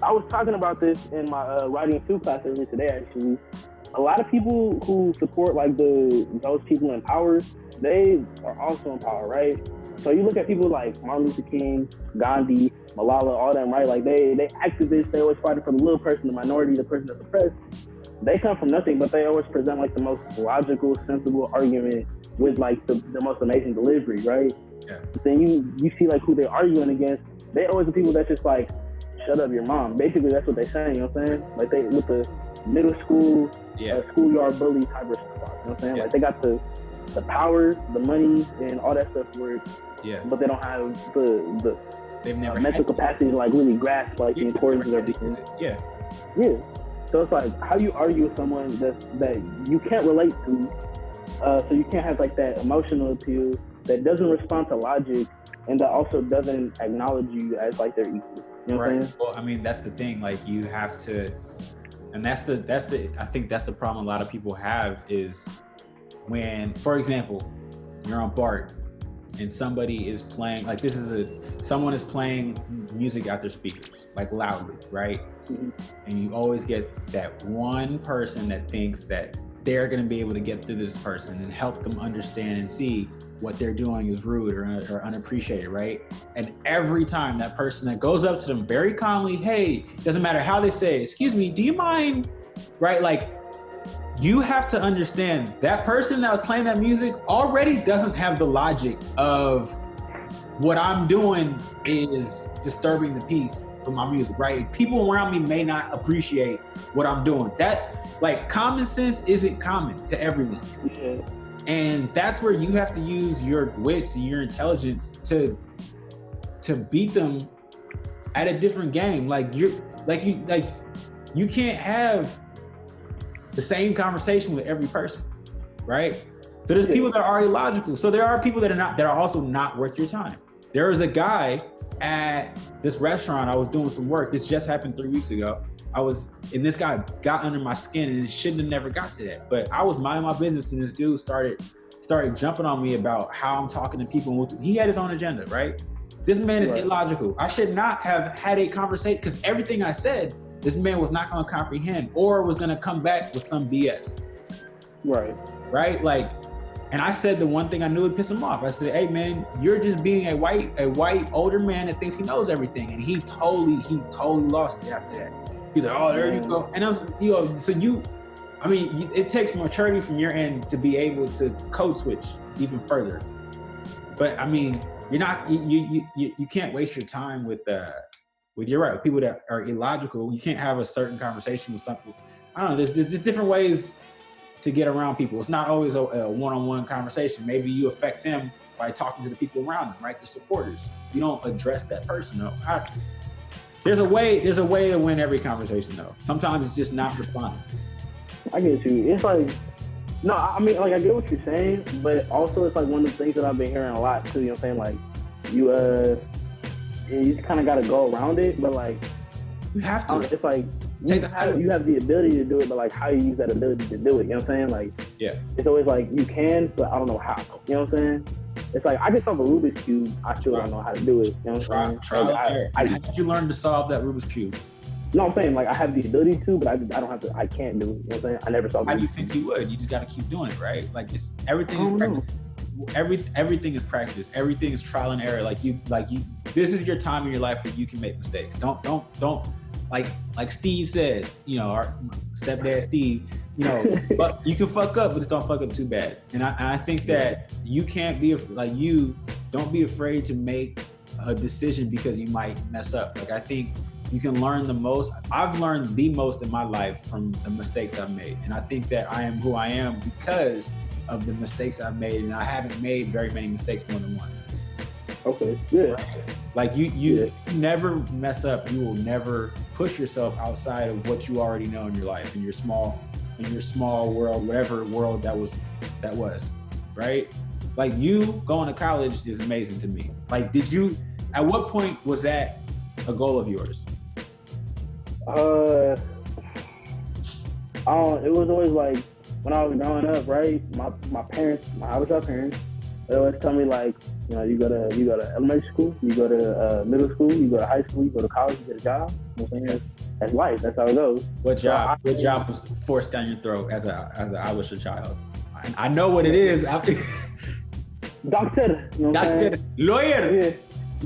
I was talking about this in my writing 2 class earlier today. Actually, a lot of people who support like those people in power, they are also in power, right? So you look at people like Martin Luther King, Gandhi, Malala, all them, right? Like they activists. They always fighting for the little person, the minority, the person that's oppressed. They come from nothing, but they always present like the most logical, sensible argument with like the most amazing delivery, right? Yeah. But then you see like who they're arguing against. They always the people that's just like, shut up your mom. Basically, that's what they're saying, you know what I'm saying? Like they with the middle school, schoolyard bully type of stuff, you know what I'm saying? Yeah. Like they got the power, the money, and all that stuff for it. Yeah. But they don't have the They've never mental capacity to like really grasp like the importance of everything. Yeah. Yeah. So it's like, how do you argue with someone that you can't relate to? So you can't have like that emotional appeal that doesn't respond to logic and that also doesn't acknowledge you as like their equal. You know what I'm saying? Well, I mean, that's the thing. Like, you have to, and that's the. I think that's the problem a lot of people have is when, for example, you're on BART and somebody is playing, like someone is playing music out their speakers, like loudly, right? Mm-hmm. And you always get that one person that thinks that they're going to be able to get through this person and help them understand and see what they're doing is rude or unappreciated, right? And every time that person that goes up to them very calmly, hey, doesn't matter how they say, excuse me, do you mind, right? Like, you have to understand that person that was playing that music already doesn't have the logic of what I'm doing is disturbing the peace with my music, right? People around me may not appreciate what I'm doing. That, like, common sense isn't common to everyone. Yeah. And that's where you have to use your wits and your intelligence to beat them at a different game. You can't have the same conversation with every person, right? So there's people that are illogical. So there are people that are also not worth your time. There was a guy at this restaurant. I was doing some work. This just happened 3 weeks ago. and this guy got under my skin, and it shouldn't have never got to that. But I was minding my business, and this dude started jumping on me about how I'm talking to people. He had his own agenda, right? This man is illogical. I should not have had a conversation, because everything I said, this man was not going to comprehend, or was going to come back with some BS. Right? Like, and I said the one thing I knew would piss him off. I said, "Hey man, you're just being a white older man that thinks he knows everything." And he totally lost it after that. He's like, "Oh, there you go." And I was, it takes maturity from your end to be able to code switch even further. But I mean, you're not, you can't waste your time with you're right, with people that are illogical. You can't have a certain conversation with something. I don't know. There's different ways to get around people. It's not always a one-on-one conversation. Maybe you affect them by talking to the people around them, right? The supporters. You don't address that person though. There's a way to win every conversation though. Sometimes it's just not responding. I get you. It's like, no, I mean, like, I get what you're saying, but also it's like one of the things that I've been hearing a lot too, you know what I'm saying? Like, you kind of got to go around it, but like, you have to. It's like, you have the ability to do it, but like how you use that ability to do it, you know what I'm saying? Like, yeah, it's always like you can, but I don't know how, you know what I'm saying? It's like I can solve a Rubik's Cube, I still don't know how to do it, you know what I'm saying? How did you learn to solve that Rubik's Cube? No, I'm saying like I have the ability to, but I don't have to. I can't do it. You know what I'm saying? I never solved it. How do you think you would? You just got to keep doing it, right? Like everything is practice. Everything is practice. Everything is trial and error. Like you. This is your time in your life where you can make mistakes. Don't. Like Steve said, you know, our stepdad Steve, you know, but you can fuck up, but just don't fuck up too bad. And I think that you can't be don't be afraid to make a decision because you might mess up. Like I think you can learn the most. I've learned the most in my life from the mistakes I've made. And I think that I am who I am because of the mistakes I've made. And I haven't made very many mistakes more than once. Okay, yeah. Like you never mess up. You will never push yourself outside of what you already know in your life, in your small world, whatever world that was, right? Like you going to college is amazing to me. Like, at what point was that a goal of yours? It was always like when I was growing up, right? My parents, my Aroto parents, they always tell me like, you know, you go to elementary school, you go to middle school, you go to high school, you go to college, you get a job. You know what I'm saying? That's life. That's how it goes. What job? What job was forced down your throat as an Irish child? I know what it is. Doctor. You know Doctor. Lawyer. Yeah.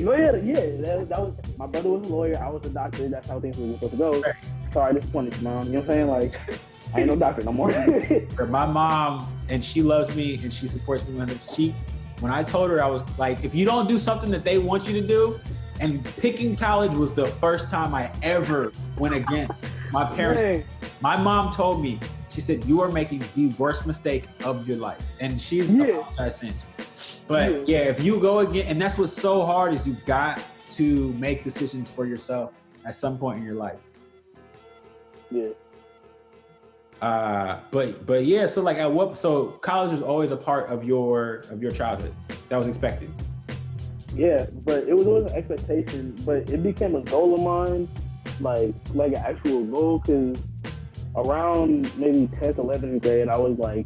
Lawyer, yeah. That was, my brother was a lawyer. I was a doctor. That's how things were supposed to go. Right. Sorry, disappointed, Mom. You know what I'm saying? Like, I ain't no doctor no more. My mom, and she loves me and she supports me. When I told her, I was like, if you don't do something that they want you to do, and picking college was the first time I ever went against my parents. Hey. My mom told me, she said, you are making the worst mistake of your life. And she's apologized since. But yeah, if you go again, and that's what's so hard is you got to make decisions for yourself at some point in your life. Yeah. But yeah, so like so college was always a part of your childhood. That was expected. Yeah, but it was always an expectation, but it became a goal of mine, like an actual goal, because around maybe 10th, 11th grade, I was like,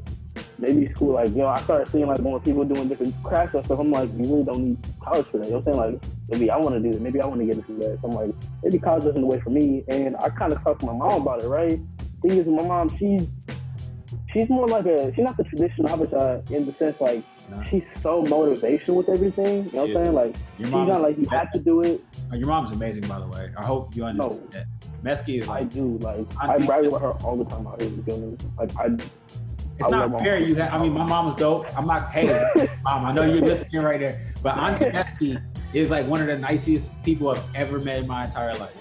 maybe school, like, you know, I started seeing like more people doing different crafts and stuff. I'm like, you really don't need college for that. You know what I'm saying? Like, maybe I want to do that. Maybe I want to get into that. So I'm like, maybe college isn't the way for me. And I kind of talked to my mom about it, right? Thing is, my mom, she's more like she's not the traditional Amish in the sense like, she's so motivational with everything. You know what I'm saying? Like, she's not like, you have to do it. Your mom's amazing, by the way. I hope you understand that. Mesky is like, I do. Like, I brag about her all the time out here. You feel me? Like, it's not fair. My mom was dope. I'm not, hey, mom, I know you're listening right there, but Auntie Mesky is like one of the nicest people I've ever met in my entire life.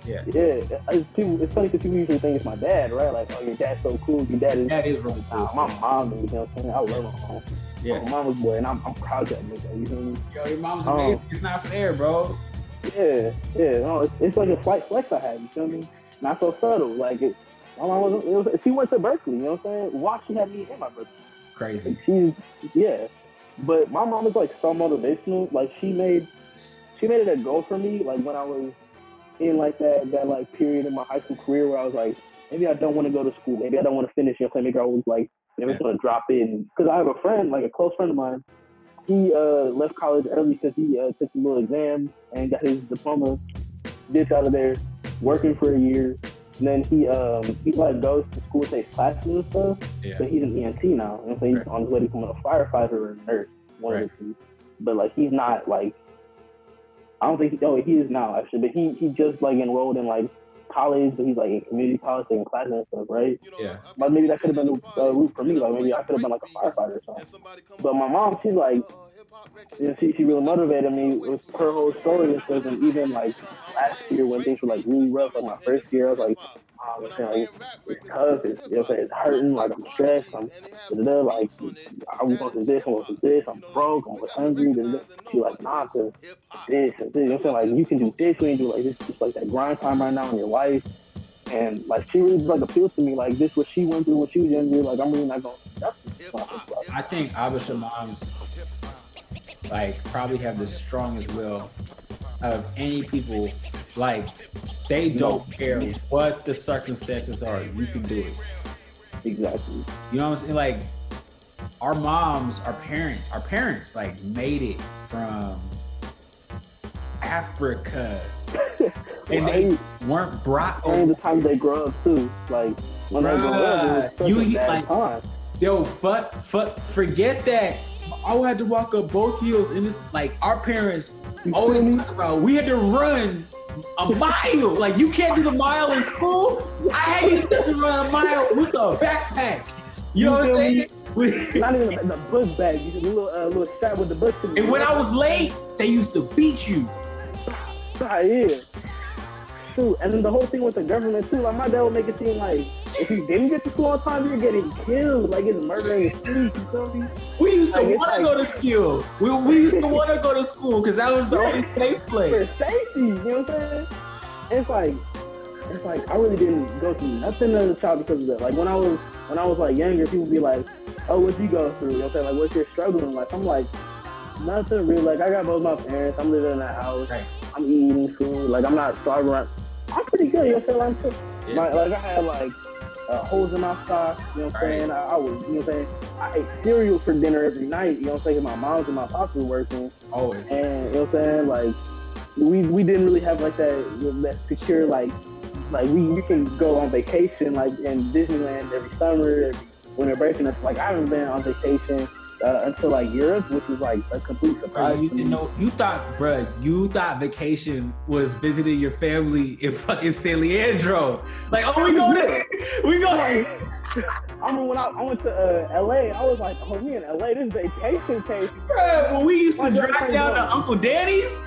Yeah. It's funny because people usually think it's my dad, right? Like, oh, your dad's so cool. Your dad is really cool. My mom is, you know what I'm saying? I love my mom. Yeah. I'm a mama's boy, and I'm proud of that. You feel me? Yo, your mom's amazing. It's not fair, bro. Yeah. No, it's like a slight flex I had. You feel me? Not so subtle. Like my mom she went to Berkeley. You know what I'm saying? Why she had me in my Berkeley? Crazy. Like, but my mom is like so motivational. Like she made it a goal for me. Like when I was in like that like period in my high school career where I was like, maybe I don't want to go to school. Maybe I don't want to finish. Maybe I was like, maybe I'm going to drop in. Because I have a friend, like a close friend of mine. He left college early since he took a little exam and got his diploma, ditched out of there, working for a year. And then he like goes to school, takes classes and stuff. Yeah. But he's an EMT now. And so he's on his way to becoming a firefighter or a nurse, one of the two. But like he's not like, I don't think he is now actually. But he just like enrolled in like college, but he's like in community college taking classes and stuff, right? Yeah. But maybe that could have been a route for me. Like maybe I could have been like a firefighter or something. But my mom, she's like, you know, she really motivated me with her whole story and stuff. And even like last year when things were like really rough, like my first year, I was like, like, it's tough. It's, you know, it's hurting. Like I'm stressed. I'm like I'm going through this. I'm going through this. I'm broke. I'm hungry. She's like, nah, cause this and this. You know what I'm saying? Like you can do this. We can do like this. Just like that grind time right now in your life. And like she really like appeals to me. Like this, what she went through when she was younger. Like I'm really not going. I think Abisha moms like probably have the strongest will of any people. Like they don't care what the circumstances are. You can do it. Exactly. You know what I'm saying? Like our moms, our parents like made it from Africa. And they weren't brought over. And the time they grow up too. Like when they grow up, it was such a bad time. Yo, forget that. I had to walk up both heels in this. Like our parents always talk about, we had to run a mile. Like you can't do the mile in school. I hated to run a mile with a backpack. You know what I'm saying? Not even the book bag. You the little strap with the book. And when I was late, they used to beat you. Yeah. Shoot. And then the whole thing with the government too. Like my dad would make it seem like if you didn't get to school on time, you're getting killed. Like it's murder in the streets. You feel me? We used to want to go to school. We used to want to go to school because that was the only safe place. For safety, you know what I'm saying? It's like I really didn't go through nothing as a child because of that. Like when I was like younger, people would be like, "Oh, what'd you go through?" You know what I'm saying? Like, what's your struggle in life? I'm like, nothing real. Like I got both my parents. I'm living in that house. Right. I'm eating food. Like I'm not starving. I'm pretty good. You know what I'm saying? Like I had like holes in my sock. You know what I'm saying? I was, you know what I'm saying? I ate cereal for dinner every night. You know what I'm saying? My mom's and my pops were working. Always. And you know what I'm saying? Like we didn't really have like that secure like we can go on vacation like in Disneyland every summer, every winter break, and it's like I haven't been on vacation until like Europe, which was like a complete surprise. You thought vacation was visiting your family in fucking San Leandro. Like, oh, we go. I remember when I went to LA, I was like, oh, me in LA, this vacation case. Bruh, when we used to drive down to Uncle Danny's.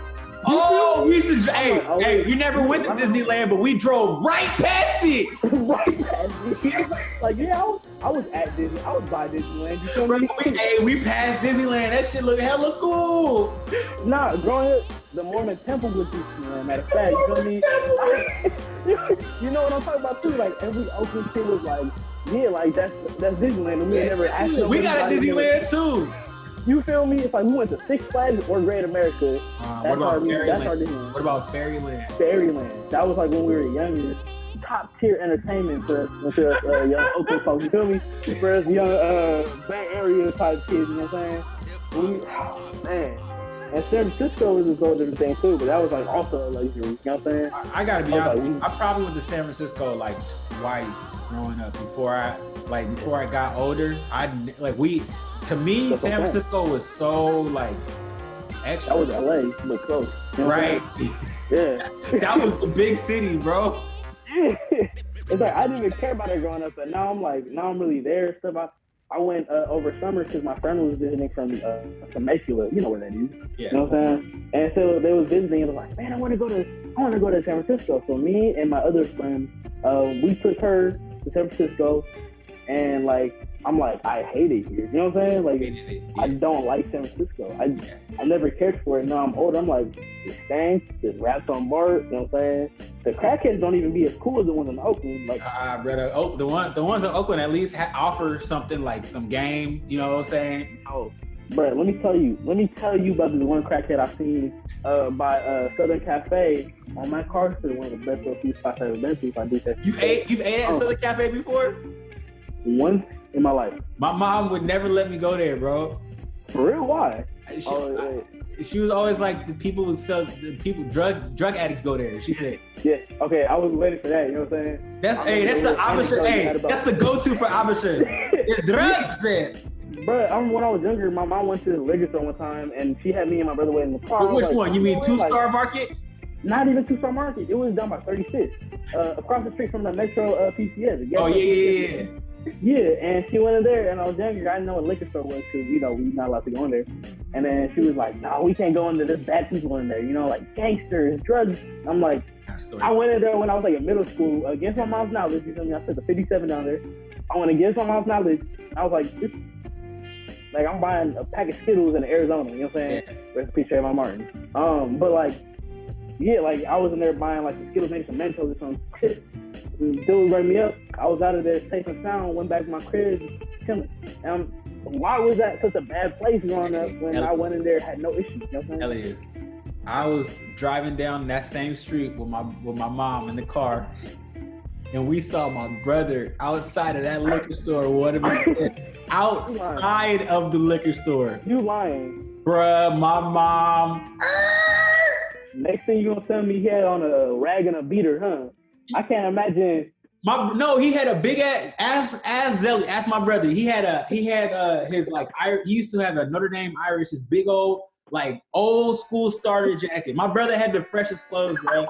Oh, we used to. Hey, you never went to Disneyland, but we drove right past it. Right past it. Like, yeah, I was at Disney. I was by Disneyland. You feel me? We passed Disneyland. That shit look hella cool. Nah, growing up, the Mormon temple was Disneyland. Matter of fact, you feel me? You know what I'm talking about too? Like every Oakland kid was like, yeah, like that's Disneyland. And we never asked. We got a Disneyland too. You feel me? It's like we went to Six Flags or Great America. That's our Disneyland. What about Fairyland? Fairyland. That was like when we were younger. Top tier entertainment for us young Oakland folks. You feel me? For us young Bay Area type kids. You know what I'm saying? Man. And San Francisco was a whole different thing too, but that was like also a luxury. You know what I'm saying? I gotta be honest. I probably went to San Francisco like twice growing up before I got older. To me, that's San Francisco was so like extra. That was LA, but close. You know right? Yeah. That was the big city, bro. Yeah. It's like I didn't even care about it growing up, but now I'm really there. Stuff. I went over summer because my friend was visiting from Temecula. You know where that is. Yeah. You know what I'm saying? And so they was visiting and was like, man, I want to go to San Francisco. So me and my other friend, we took her to San Francisco, and like I'm like, I hate it here. You know what I'm saying? Like I don't like San Francisco. I never cared for it. Now I'm older. I'm like, it stinks. There's rats on board. You know what I'm saying? The crackheads don't even be as cool as the ones in Oakland. Like, brother, the ones in Oakland at least offer something like some game. You know what I'm saying? Oh, Bro, let me tell you about this one crackhead I seen by Southern Cafe on my car to one of the best food spots I've ever been to. If I do that, you've ate at Southern Cafe before? Once in my life. My mom would never let me go there, bro. For real? Why? She was always like, drug addicts go there. She said, yeah, okay, I was waiting for that. You know what I'm saying? That's the Abisha. Hey, that's the go-to for Abisha. It's drugs then. Bro, I remember when I was younger, my mom went to the liquor store one time, and she had me and my brother waiting in the car. Which one? You mean Two-Star Market? Not even Two-Star Market. It was down by 36, across the street from the Metro PCS. Oh yeah. Yeah, and she went in there, and I was younger. I didn't know what liquor store was because, you know, we're not allowed to go in there. And then she was like, "No, we can't go in there. There's bad people in there, you know, like gangsters, drugs." I'm like, I went in there when I was like in middle school against my mom's knowledge. You feel me? I took the 57 down there. I went against my mom's knowledge. I was like, like I'm buying a pack of Skittles in Arizona. You know what I'm saying? Yeah. Rest in peace, Trayvon Martin. But like, yeah, like I was in there buying like some Skittles, maybe some Mentos or some shit. Dude rang me up. I was out of there safe and sound. Went back to my crib, chilling. And why was that such a bad place growing up when I went in there had no issues? You know what I'm saying? Elias, I was driving down that same street with my mom in the car, and we saw my brother outside of that liquor store. Outside of the liquor store. You lying? Bruh, my mom. Next thing you gonna tell me he had on a rag and a beater, huh? I can't imagine. He had a big ass Zelly. Ask my brother. He had his like he used to have a Notre Dame Irish, his big old like old school starter jacket. My brother had the freshest clothes, bro.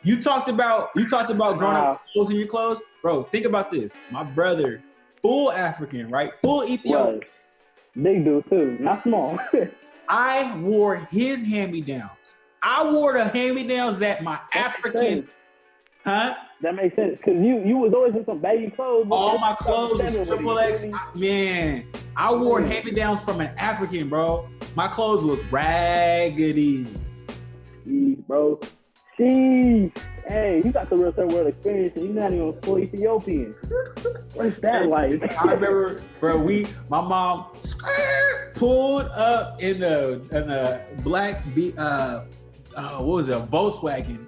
You talked about growing up with clothes in your clothes, bro. Think about this. My brother, full African, right? Full Ethiopian. Right. Big dude too, not small. I wore his hand-me-downs. I wore the hand-me-downs that my African, huh? That makes sense, because you was always in some baggy clothes. All my clothes was triple X. Man, I wore hand-me-downs from an African, bro. My clothes was raggedy. Jeez, bro. Jeez. Hey, you got the real third world experience, and you're not even full Ethiopian. What's that like? I remember, bro. My mom pulled up in the black what was it? A Volkswagen.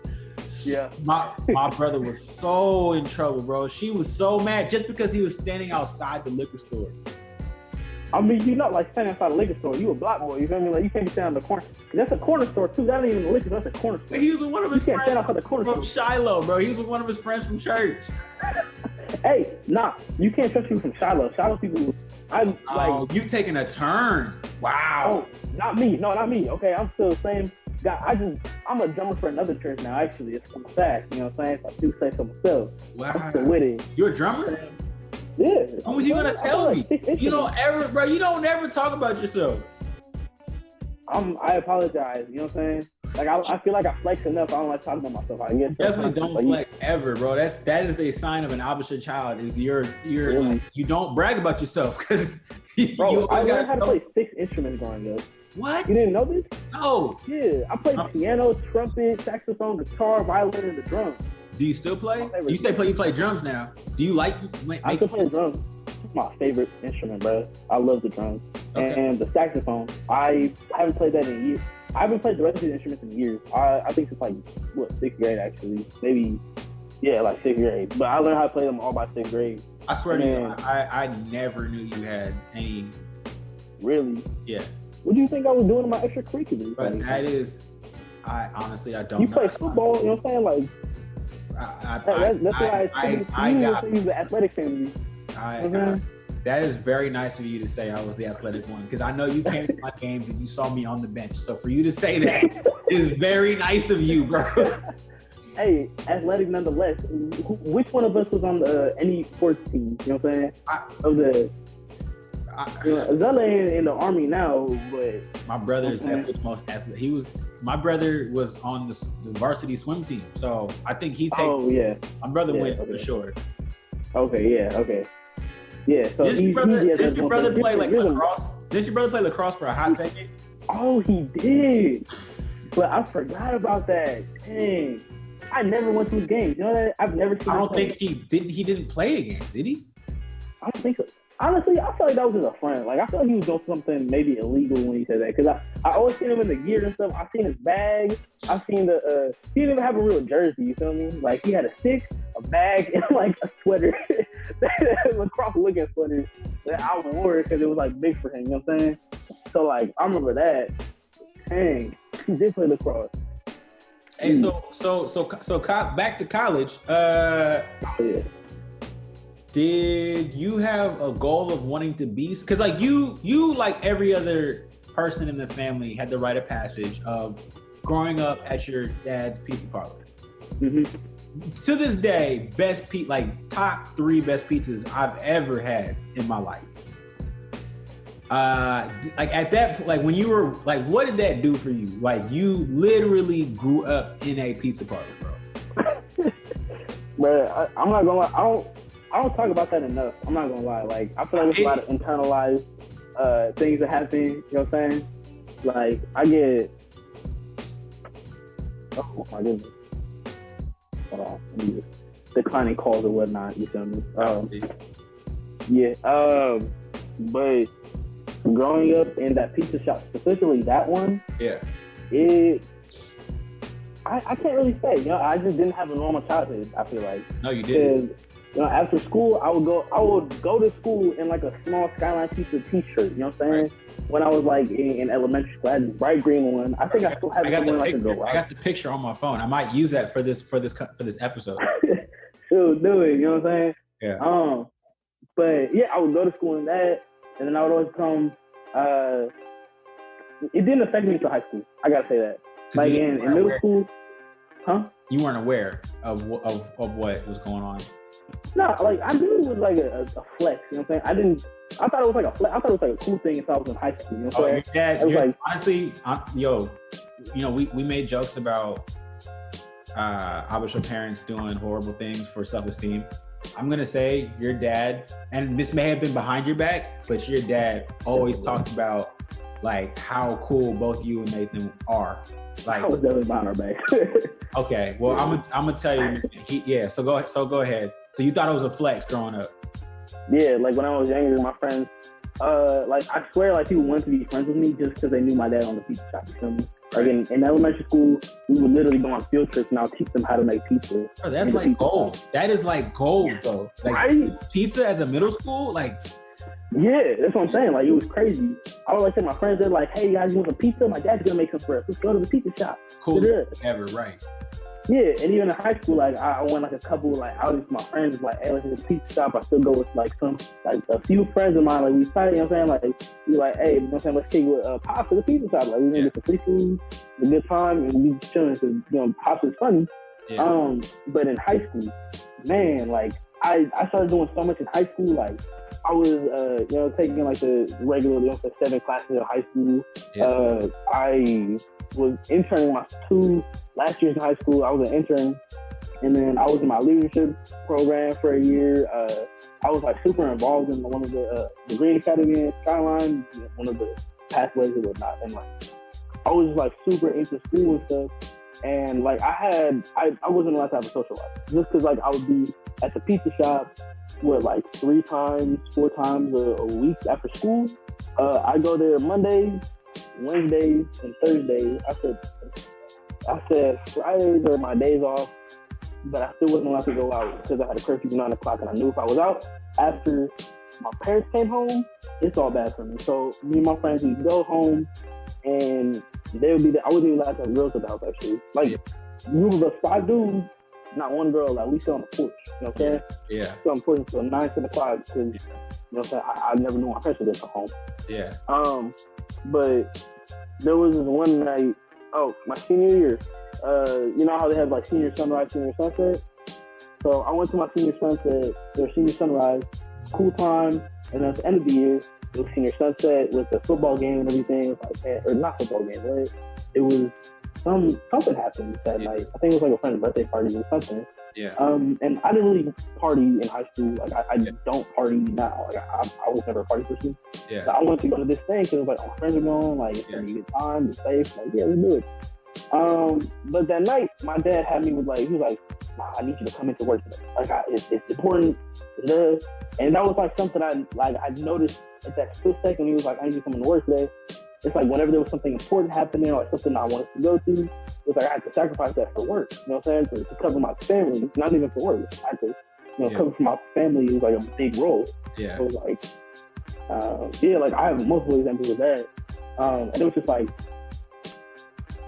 Yeah. My brother was so in trouble, bro. She was so mad just because he was standing outside the liquor store. I mean, you're not like standing outside the liquor store. You a block boy. You feel me? Like you can't be standing on the corner. That's a corner store too. That ain't even a liquor store. That's a corner store. He was with one of his friends from store. Shiloh, bro. He was with one of his friends from church. Hey, nah, you can't trust people from Shiloh. Shiloh people. You've taken a turn. Wow. Oh, not me. No, not me. Okay, I'm still the same guy. I'm a drummer for another church now. Actually, it's some fact. You know what I'm saying? So I do say so myself. Wow. I'm still with it. You're a drummer? Yeah. What was you gonna tell me? You don't ever talk about yourself. I apologize. You know what I'm saying? Like I feel like I flex enough. I don't like talking about myself. I guess definitely don't flex ever, bro. That is the sign of an Abisha child. Is you're really? Like, you don't brag about yourself because bro. I learned how to play 6 instruments growing up. What? You didn't know this? No. Yeah, I played piano, trumpet, saxophone, guitar, violin, and the drums. Do you still play? You play drums now. Do you like? I still play drums. It's my favorite instrument, bro. I love the drums. Okay. And the saxophone. I haven't played that in years. I haven't played the rest of the instruments in years. I think it's like 6th grade actually. Maybe, yeah, like 6th grade. But I learned how to play them all by 6th grade. I swear to you, I never knew you had any. Really? Yeah. What do you think I was doing in my extracurriculars? But that is, I honestly don't. You play football, you know what I'm saying? Like. That's why I got the athletic family. That is very nice of you to say I was the athletic one, because I know you came to my games and you saw me on the bench. So for you to say that is very nice of you, bro. Hey, athletic nonetheless. Which one of us was on any sports team? You know what I'm saying? Zella in the Army now, but my brother is definitely the most athletic. My brother was on the varsity swim team, so I think he takes. Oh yeah, my brother went for sure. Okay, yeah, okay, yeah. So did your brother play like lacrosse? Did your brother play lacrosse for a hot second? Oh, he did, but I forgot about that. Dang, I never went to his games. You know that? I've never seen. I don't think he didn't play a game, did he? I don't think so. Honestly, I feel like that was just a friend. Like, I feel like he was doing something maybe illegal when he said that. Because I always seen him in the gear and stuff. I seen his bag. I seen he didn't even have a real jersey, you feel me? Like, he had a stick, a bag, and like a sweater. Lacrosse looking sweater that I wore because it was like big for him, you know what I'm saying? So, like, I remember that. Dang, he did play lacrosse. Hey, so back to college. Yeah. Did you have a goal of wanting to be? Because like you like every other person in the family had the rite of passage of growing up at your dad's pizza parlor. Mm-hmm. To this day, top 3 best pizzas I've ever had in my life. Like at that, like when you were like, what did that do for you? Like you literally grew up in a pizza parlor, bro. But I'm not gonna lie, I don't talk about that enough. I'm not gonna lie. Like, I feel like there's a lot of internalized things that happen. You know what I'm saying? Like, I get. Oh my goodness. Hold on. Let me just declining calls or whatnot. You feel me? Yeah. But growing up in that pizza shop, specifically that one. Yeah. I can't really say. You know, I just didn't have a normal childhood. I feel like. No, you didn't. You know, after school, I would go to school in like a small Skyline Pizza T-shirt. You know what I'm saying? Right. When I was like in elementary school, I had this bright green one. I think I still have it. I got the picture on my phone. I might use that for this episode. Sure, do it. You know what I'm saying? Yeah. But yeah, I would go to school in that, and then I would always come. It didn't affect me until high school. I gotta say that. Like in middle school, huh? You weren't aware of what was going on. No, like I knew it was like a flex. You know what I'm saying? I thought it was like a flex. I thought it was like a cool thing if I was in high school. You know what I'm saying? Your dad, honestly, you know, we made jokes about our parents doing horrible things for self-esteem. I'm gonna say your dad, and this may have been behind your back, but your dad always talked about like how cool both you and Nathan are. Like, I was definitely behind our back. Okay, well, I'm gonna tell you. So go ahead. So you thought it was a flex growing up? Yeah, like when I was younger, my friends, like I swear, like people wanted to be friends with me just because they knew my dad owned the pizza shop. You feel me? Like in elementary school, we would literally go on field trips and I'll teach them how to make pizza. Bro, that's like gold. That is like gold, though. Like right? Pizza as a middle school, like. Yeah, that's what I'm saying. Like, it was crazy. I would like say my friends, they're like, hey, guys, you want some pizza? My dad's gonna make some for us. Let's go to the pizza shop. Cool ever, right? Yeah, and even in high school, like, I went like a couple, like, outings with my friends, like, hey, let's go to the pizza shop. I still go with, like, a few friends of mine, like, we started, you know what I'm saying? Like, we like, hey, you know what I'm saying? Let's take with Pops to the pizza shop. Like, we're gonna get some free food, a good time, and we just chilling because, you know, Pops is funny. Yeah. But in high school, man, like, I started doing so much in high school, like, I was, you know, taking like the regular, you know, 7 classes in high school. Yeah. I was interning my 2 last years in high school. I was an intern, and then I was in my leadership program for a year. I was like super involved in one of the Green Academy and Skyline, one of the pathways and whatnot. And like, I was just like super into school and stuff. And like I wasn't allowed to have a social life just because like I would be at the pizza shop like 3 times, 4 times a week after school. I go there Mondays, Wednesdays, and Thursdays. I said Fridays are my days off, but I still wasn't allowed to go out because I had a curfew at 9 o'clock, and I knew if I was out after my parents came home, it's all bad for me. So me and my friends would go home, and they would be there. I wasn't even allowed to have girls at the house, actually. Like, group of us 5 dudes, not one girl, like, we sit on the porch, you know what I'm saying? Yeah. Sit on the porch until 9, 10 o'clock, because, you know what I'm saying, I never knew my parents would come home. Yeah. But there was this one night, my senior year, you know how they have, like, senior sunrise, senior sunset? So I went to my senior sunset, or senior sunrise, cool time, and then at the end of the year, it was senior sunset with the football game and everything. It was like, or not football game, right? It was something happened that night. I think it was like a friend's birthday party or something. Yeah. And I didn't really party in high school. Like I don't party now. Like I was never a party person. Yeah. So I wanted to go to this thing because it was like, my friends are going. Like it's gonna be a good time. It's safe. Like let's do it. But that night, my dad had me with like, he was like, nah, I need you to come into work today. Like, it's important. And that was like something I noticed at that split second. He was like, I need you to come into work today. It's like whenever there was something important happening or like something I wanted to go to, it was like I had to sacrifice that for work. You know what I'm saying? To cover my family, not even for work. I had to, cover for my family. It was like a big role. Yeah. So it was like, like I have multiple examples of that. And it was just like,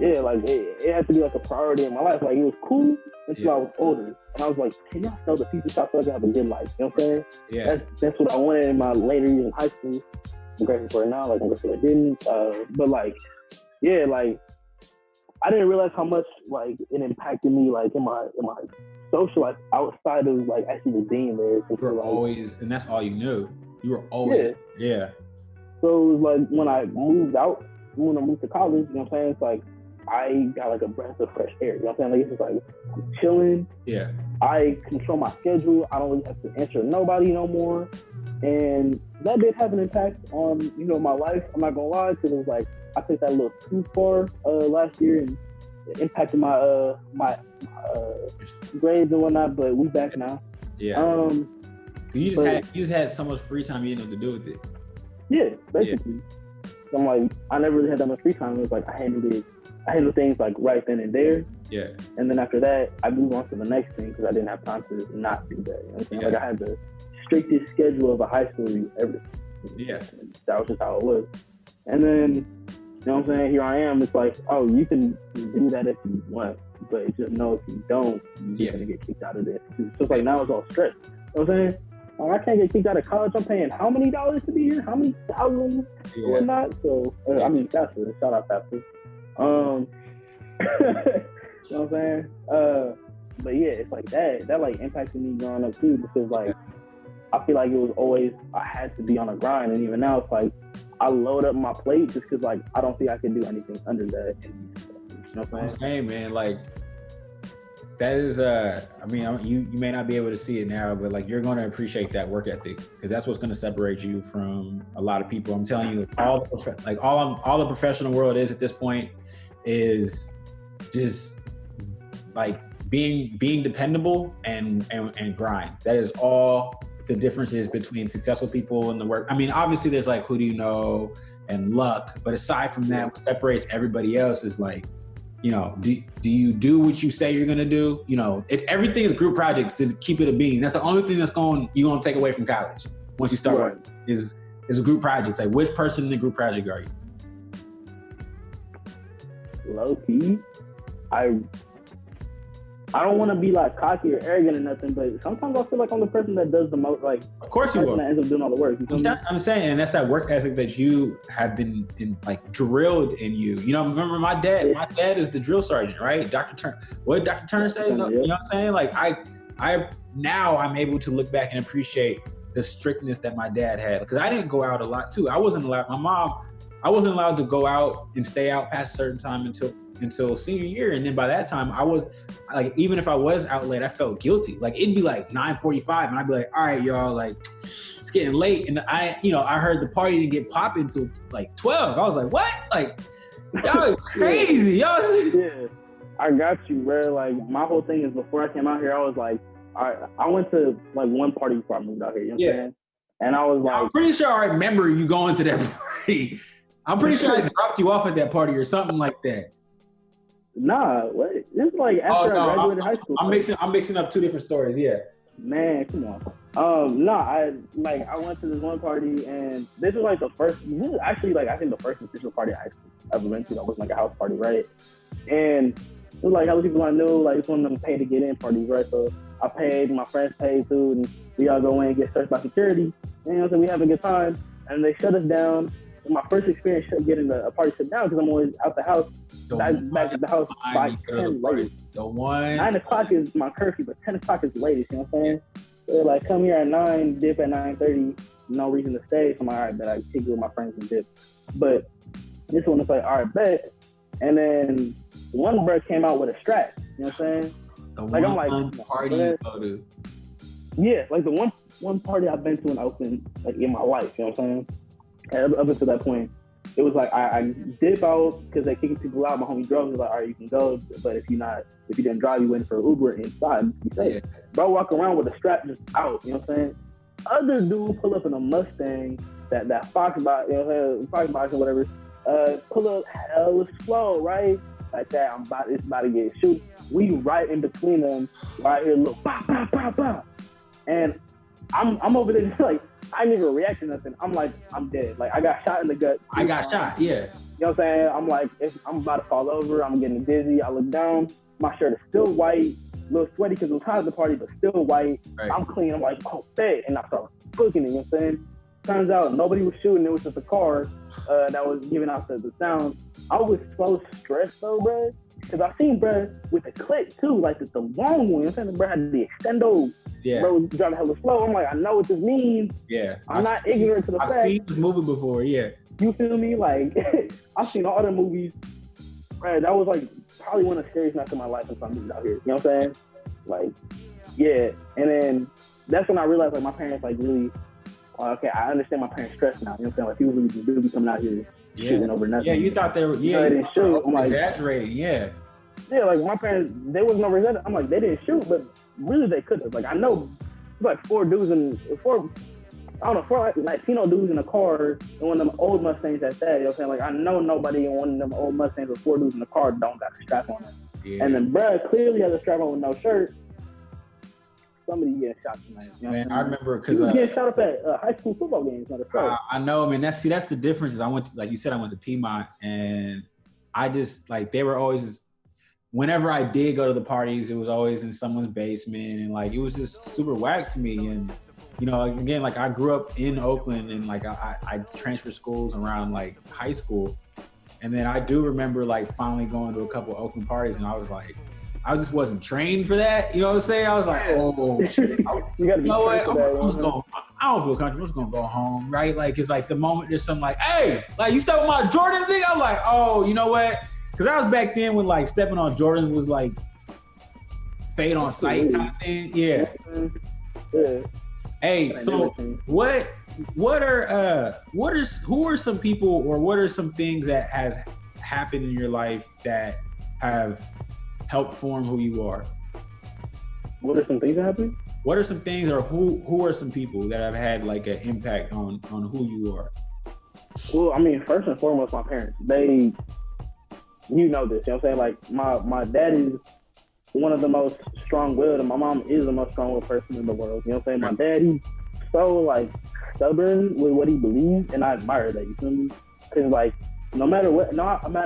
like it had to be like a priority in my life. Like it was cool until I was older. And I was like, can y'all tell the people so I can have a good life? You know what I'm saying? Yeah. That's what I wanted in my later years in high school. I'm grateful for it now, like I'm grateful I didn't. But like, like I didn't realize how much like it impacted me like in my social life outside of like actually just being there. You were always, and that's all you knew. You were always, yeah. So it was like when I moved to college, you know what I'm saying? It's like I got like a breath of fresh air. You know what I'm saying? Like it's just like I'm chilling. Yeah. I control my schedule. I don't really have to answer nobody no more. And that did have an impact on, my life. I'm not gonna lie, because it was like I took that a little too far last year and it impacted my grades and whatnot. But we back now. Yeah. You just had so much free time you didn't know what to do with it. Yeah, basically. Yeah. So I'm like, I never really had that much free time. It was like I handled things like right then and there. Yeah. And then after that, I moved on to the next thing because I didn't have time to not do that. You know what I'm saying? Yeah. Like I had the strictest schedule of a high school ever. Yeah. That was just how it was. And then, you know what I'm saying? Here I am. It's like, oh, you can do that if you want, but just know if you don't, you're gonna get kicked out of this. So it's like now it's all stress. You know what I'm saying? Oh, I can't get kicked out of college. I'm paying how many dollars to be here? How many thousands or whatnot? So I mean, Pastor. Shout out, Pastor. You know what I'm saying? But yeah, it's like that like impacted me growing up too, because like I feel like it was always I had to be on a grind, and even now it's like I load up my plate just because like I don't think I can do anything under that. You know what I'm saying, man? Like that is I mean, you may not be able to see it now, but like you're going to appreciate that work ethic, because that's what's going to separate you from a lot of people. I'm telling you, all the professional world is at this point is just like being dependable and grind. That is all the differences between successful people in the work. I mean, obviously there's like who do you know and luck, but aside from that, what separates everybody else is like, do you do what you say you're gonna do? Everything is group projects to keep it a bean. That's the only thing you're gonna take away from college once you start working is a group project. Like, which person in the group project are you? Low key, I don't want to be like cocky or arrogant or nothing, but sometimes I feel like I'm the person that does the most. Like, of course you will. That ends up doing all the work. I'm saying, and that's that work ethic that you have been drilled in you. Remember my dad. My dad is the drill sergeant, right? What did Dr. Turner say? You know what I'm saying? Like I'm able to look back and appreciate the strictness that my dad had, because I didn't go out a lot too. I wasn't allowed to go out and stay out past a certain time until senior year. And then by that time I was like, even if I was out late, I felt guilty. Like it'd be like 9:45 and I'd be like, all right, y'all, like it's getting late. And I heard the party didn't get popping until like 12. I was like, what? Like, y'all are crazy. Yeah, I got you, bro. Like my whole thing is before I came out here, I was like, I went to like one party before I moved out here. You know what I'm saying? And I was like, I'm pretty sure I remember you going to that party. I'm pretty sure I dropped you off at that party or something like that. Nah, what? This is like after I graduated high school. I'm mixing up two different stories. Yeah. Man, come on. I went to this one party, and this was like this is actually like I think the first official party I ever went to that wasn't like a house party, right? And it was like other people I knew, like it's one of them pay to get in parties, right? So I paid, my friends paid too, and we all go in and get searched by security. And so we have a good time, and they shut us down. My first experience getting a party shut down because I'm always out the house. Back at the house by 10 latest. 9 o'clock is my curfew, but 10 o'clock is the latest, you know what I'm saying? So they're like, come here at 9, dip at 9:30, no reason to stay. So I'm like, all right, bet I kick it with my friends and dip. But this one is like, all right, bet. And then one bro came out with a strap, you know what I'm saying? I'm like, party you go to. Yeah, like the one party I've been to in Oakland, like in my life, you know what I'm saying? Up until that point. it was like I dip out because they kicking people out. My homie drove. He was like, all right, you can go, but if you didn't drive, you went for Uber inside. Yeah. Bro, walk around with the strap just out. You know what I'm saying? Other dude pull up in a Mustang, that Fox box, Fox box or whatever. Pull up hella slow, right? Like that. It's about to get shoot. We right in between them, right here, look, bah, bah, bah, bah. And I'm over there just like, I didn't even react to nothing. I'm like, I'm dead. Like, I got shot in the gut. I got shot, yeah. You know what I'm saying? I'm like, I'm about to fall over. I'm getting dizzy. I look down. My shirt is still white. A little sweaty because it was hot at the party, but still white. Right. I'm clean. I'm like, oh, bet. And I start booking it, you know what I'm saying? Turns out nobody was shooting. It was just a car that was giving out the sound. I was so stressed, though, bro. Because I seen bro with the clip, too. Like, the long one. You know what I'm saying? Bro had the extendo. Yeah. Bro was driving hella slow. I'm like, I know what this means. Yeah. I'm not ignorant to the fact. I've seen this movie before, yeah. You feel me? Like, I've seen all the movies. Right, that was like probably one of the scariest nights of my life since I moved out here. You know what I'm saying? Like, yeah. And then that's when I realized like my parents like really, okay, I understand my parents' stress now. You know what I'm saying? Like people really do be coming out here shooting over nothing. Yeah, you thought they were they didn't shoot. I'm like, exaggerating, yeah. Yeah, like my parents, they wasn't over that. I'm like, they didn't shoot, but really they could have. Like I know like four Latino dudes in a car and one of them old Mustangs at that. You know what I'm saying? Like, I know nobody in one of them old Mustangs with four dudes in the car don't got a strap on them. Yeah. And then bruh clearly has a strap on with no shirt. Somebody getting shot tonight. You know man, I remember because getting shot up at high school football games. I know, man. That's the difference. Is I went to, like you said, I went to Piedmont, and I just like they were always. Whenever I did go to the parties, it was always in someone's basement, and like it was just super whack to me. And you know, again, like I grew up in Oakland, and like I transferred schools around like high school, and then I do remember like finally going to a couple of Oakland parties, and I was like, I just wasn't trained for that. You know what I'm saying? I was like, oh shit. You gotta be I don't feel comfortable. I'm just gonna go home, right? Like it's like the moment there's something like, hey, like you step on my Jordan thing. I'm like, oh, you know what? Because I was back then when like stepping on Jordans was like fade on sight kind of thing. Yeah. Yeah. Hey, so who are some people or what are some things that has happened in your life that have helped form who you are? What are some things that happened? What are some things or who are some people that have had like an impact on who you are? Well, I mean, first and foremost, my parents. You know this, you know what I'm saying? Like, my dad is one of the most strong-willed, and my mom is the most strong-willed person in the world, you know what I'm saying? My dad, he's so, like, stubborn with what he believes, and I admire that, you feel me? Because, like, no matter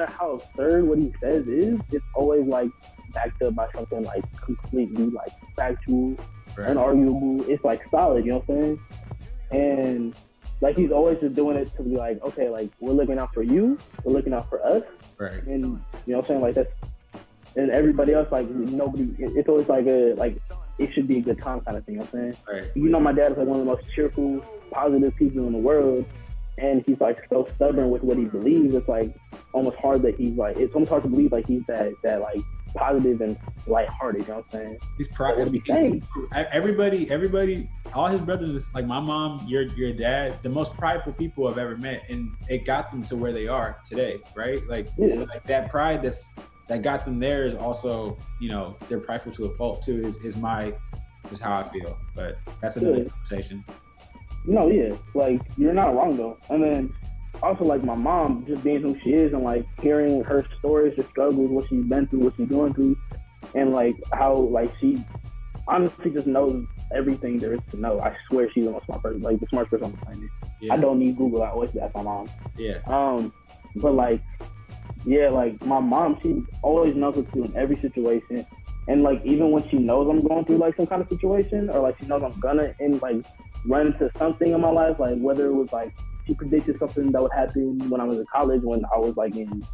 how absurd what he says is, it's always, like, backed up by something, like, completely, like, factual, unarguable. It's, like, solid, you know what I'm saying? And, like, he's always just doing it to be like, okay, like, we're looking out for you, we're looking out for us. Right. And you know what I'm saying? Like that's and everybody else, like nobody it's always like it should be a good time kind of thing, you know what I'm saying? Right. You know my dad is like one of the most cheerful, positive people in the world, and he's like so stubborn with what he believes. It's like almost hard that he's like it's almost hard to believe like he's that like positive and lighthearted, you know what I'm saying? He's everybody, all his brothers, like my mom, your dad, the most prideful people I've ever met, and it got them to where they are today, right? Like, so like that pride that got them there is also, you know, they're prideful to a fault too. Is how I feel, but that's another conversation. No, yeah, like you're not wrong though, and then. Also, like, my mom, just being who she is and, like, hearing her stories, her struggles, what she's been through, what she's going through, and, like, how, like, she honestly just knows everything there is to know. I swear she's the most smart person, like, the smartest person on the planet. Yeah. I don't need Google. I always ask my mom. Yeah. But, like, yeah, like, my mom, she always knows what to do in every situation. And, like, even when she knows I'm going through, like, some kind of situation, or, like, she knows I'm gonna, like, run into something in my life, like, whether it was, like, she predicted something that would happen when I was in college, when I was like in, you know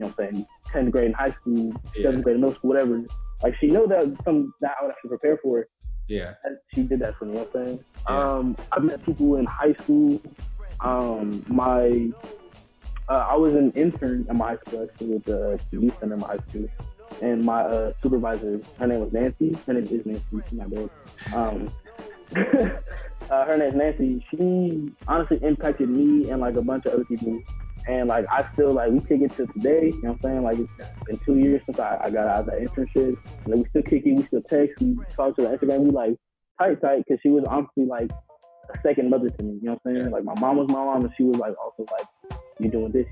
what I'm saying, 10th grade in high school, 7th grade in middle school, whatever. Like she knew that I would actually prepare for it. Yeah. And she did that for me, you know what I'm saying? Yeah. I met people in high school. I was an intern at my high school, actually, with the youth center in my high school. And my supervisor, her name was Nancy. Her name is Nancy, my bad. Her name's Nancy. She honestly impacted me and like a bunch of other people And like I still like we kick it to today, you know what I'm saying? Like it's been 2 years since I got out of that internship. And we still kick it, we still text, we talk to the Instagram, we like tight because she was honestly like a second mother to me, you know what I'm saying? Like my mom was my mom, and she was like also like, you're doing this,